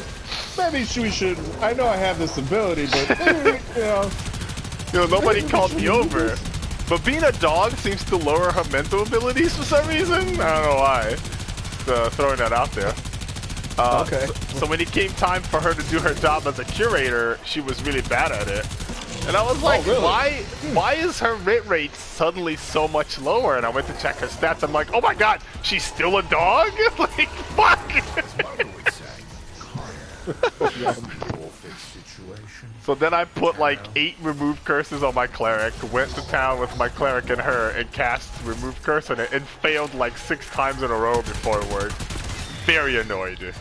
maybe we should. I know I have this ability, but maybe, nobody called me over. But being a dog seems to lower her mental abilities for some reason. I don't know why. Throwing that out there. Okay. So when it came time for her to do her job as a curator, she was really bad at it. And I was like, really? why is her hit rate suddenly so much lower? And I went to check her stats. I'm like, oh my god, she's still a dog? Like, fuck! So then I put like 8 remove curses on my cleric, went to town with my cleric and her, and cast remove curse on it, and failed like 6 times in a row before it worked. Very annoyed.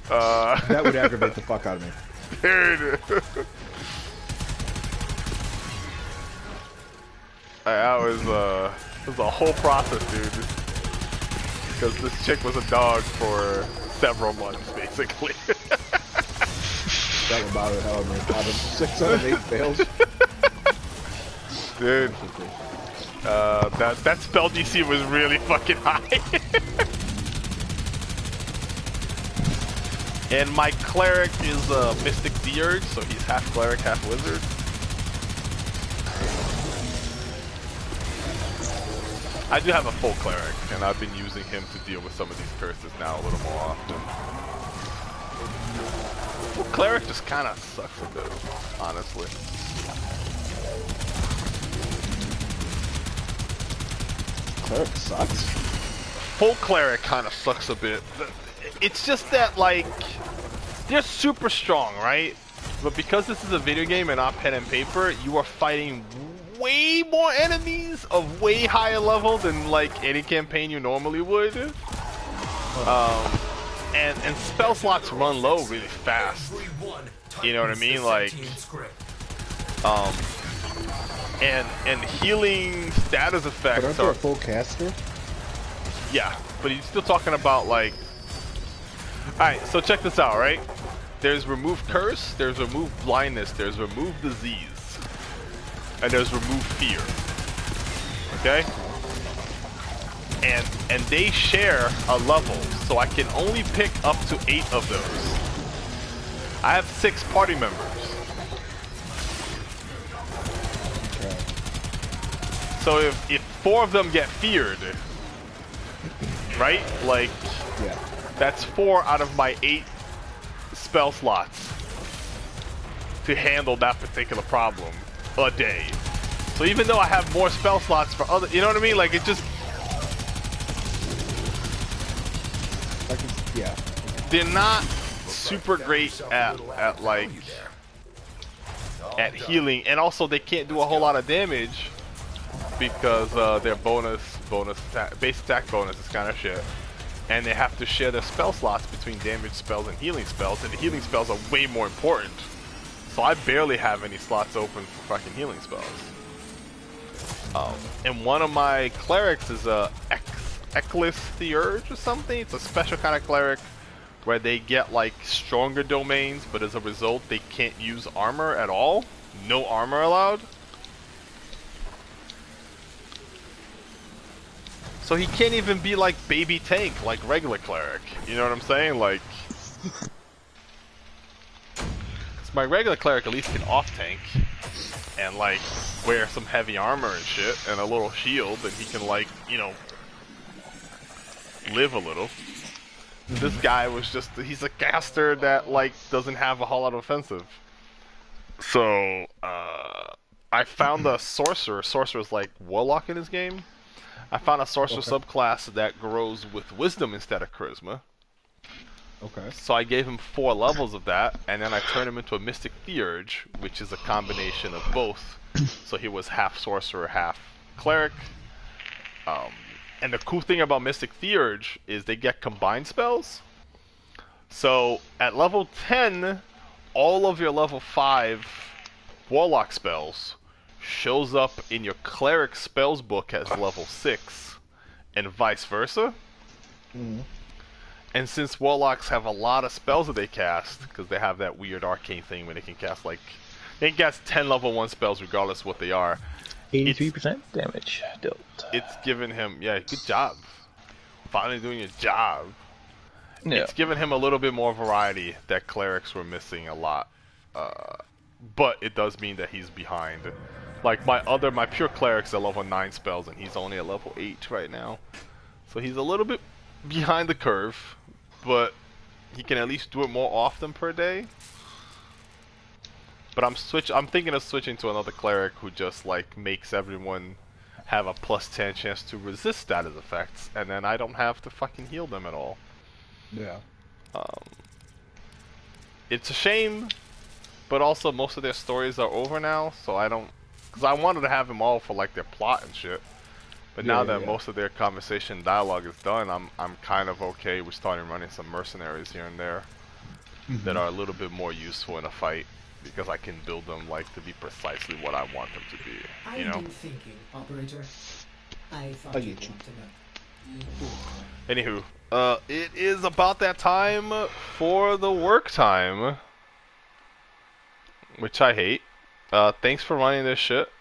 That would aggravate the fuck out of me. Dude. That was a whole process, dude. Because this chick was a dog for several months, basically. That would bother the hell out of me. Out of 6 out of 8 fails. Dude. That spell DC was really fucking high. And my cleric is a Mystic Deurge, so he's half cleric, half wizard. I do have a full cleric, and I've been using him to deal with some of these curses now a little more often. Full cleric just kind of sucks a bit, honestly. Cleric sucks. Full cleric kind of sucks a bit. It's just that, like, they're super strong, right? But because this is a video game and not pen and paper, you are fighting way more enemies of way higher level than, like, any campaign you normally would. And spell slots run low really fast. You know what I mean? Like, and healing status effects But aren't are... there a full caster? Yeah, but he's still talking about, like... Alright, so check this out, right? There's remove curse, there's remove blindness, there's remove disease, and there's remove fear. Okay? And they share a level, so I can only pick up to 8 of those. I have 6 party members. So if 4 of them get feared, right? Like, Yeah. that's 4 out of my 8 spell slots to handle that particular problem a day. So even though I have more spell slots for other, you know what I mean? Like, it just... Yeah. They're not super great at like, at healing. And also, they can't do a whole lot of damage because their base attack bonus is kind of shit. And they have to share their spell slots between damage spells and healing spells, and the healing spells are way more important. So I barely have any slots open for fucking healing spells. And one of my clerics is a Eclis Theurge or something. It's a special kind of cleric where they get like stronger domains, but as a result they can't use armor at all. No armor allowed. So he can't even be like baby tank like regular cleric. You know what I'm saying? Like, my regular cleric at least can off tank and like wear some heavy armor and shit and a little shield, and he can, like, you know, live a little. This guy was just, he's a caster that like doesn't have a whole lot of offensive. So I found a sorcerer. Sorcerer's like warlock in his game. I found a sorcerer subclass that grows with wisdom instead of charisma. Okay. So I gave him 4 levels of that, and then I turned him into a mystic theurge, which is a combination of both. So he was half sorcerer, half cleric. And the cool thing about mystic theurge is they get combined spells. So at level 10, all of your level 5 warlock spells shows up in your cleric spells book as level 6, and vice versa. And since warlocks have a lot of spells that they cast, because they have that weird arcane thing where they can cast like, they can cast 10 level 1 spells regardless of what they are. 83% damage dealt. It's given him, yeah, good job. Finally doing your job. Yeah. It's given him a little bit more variety that clerics were missing a lot. But it does mean that he's behind. Like my pure cleric's at level 9 spells, and he's only at level 8 right now. So he's a little bit behind the curve, but he can at least do it more often per day. But I'm thinking of switching to another cleric who just like makes everyone have a +10 chance to resist status effects, and then I don't have to fucking heal them at all. Yeah. It's a shame, but also most of their stories are over now, so I don't, because I wanted to have them all for like their plot and shit. But now that most of their conversation dialogue is done, I'm kind of okay with starting running some mercenaries here and there that are a little bit more useful in a fight, because I can build them like to be precisely what I want them to be. You know. I've been thinking, operator. I thought you'd want to know. Anywho, it is about that time for the work time, which I hate. Thanks for running this shit.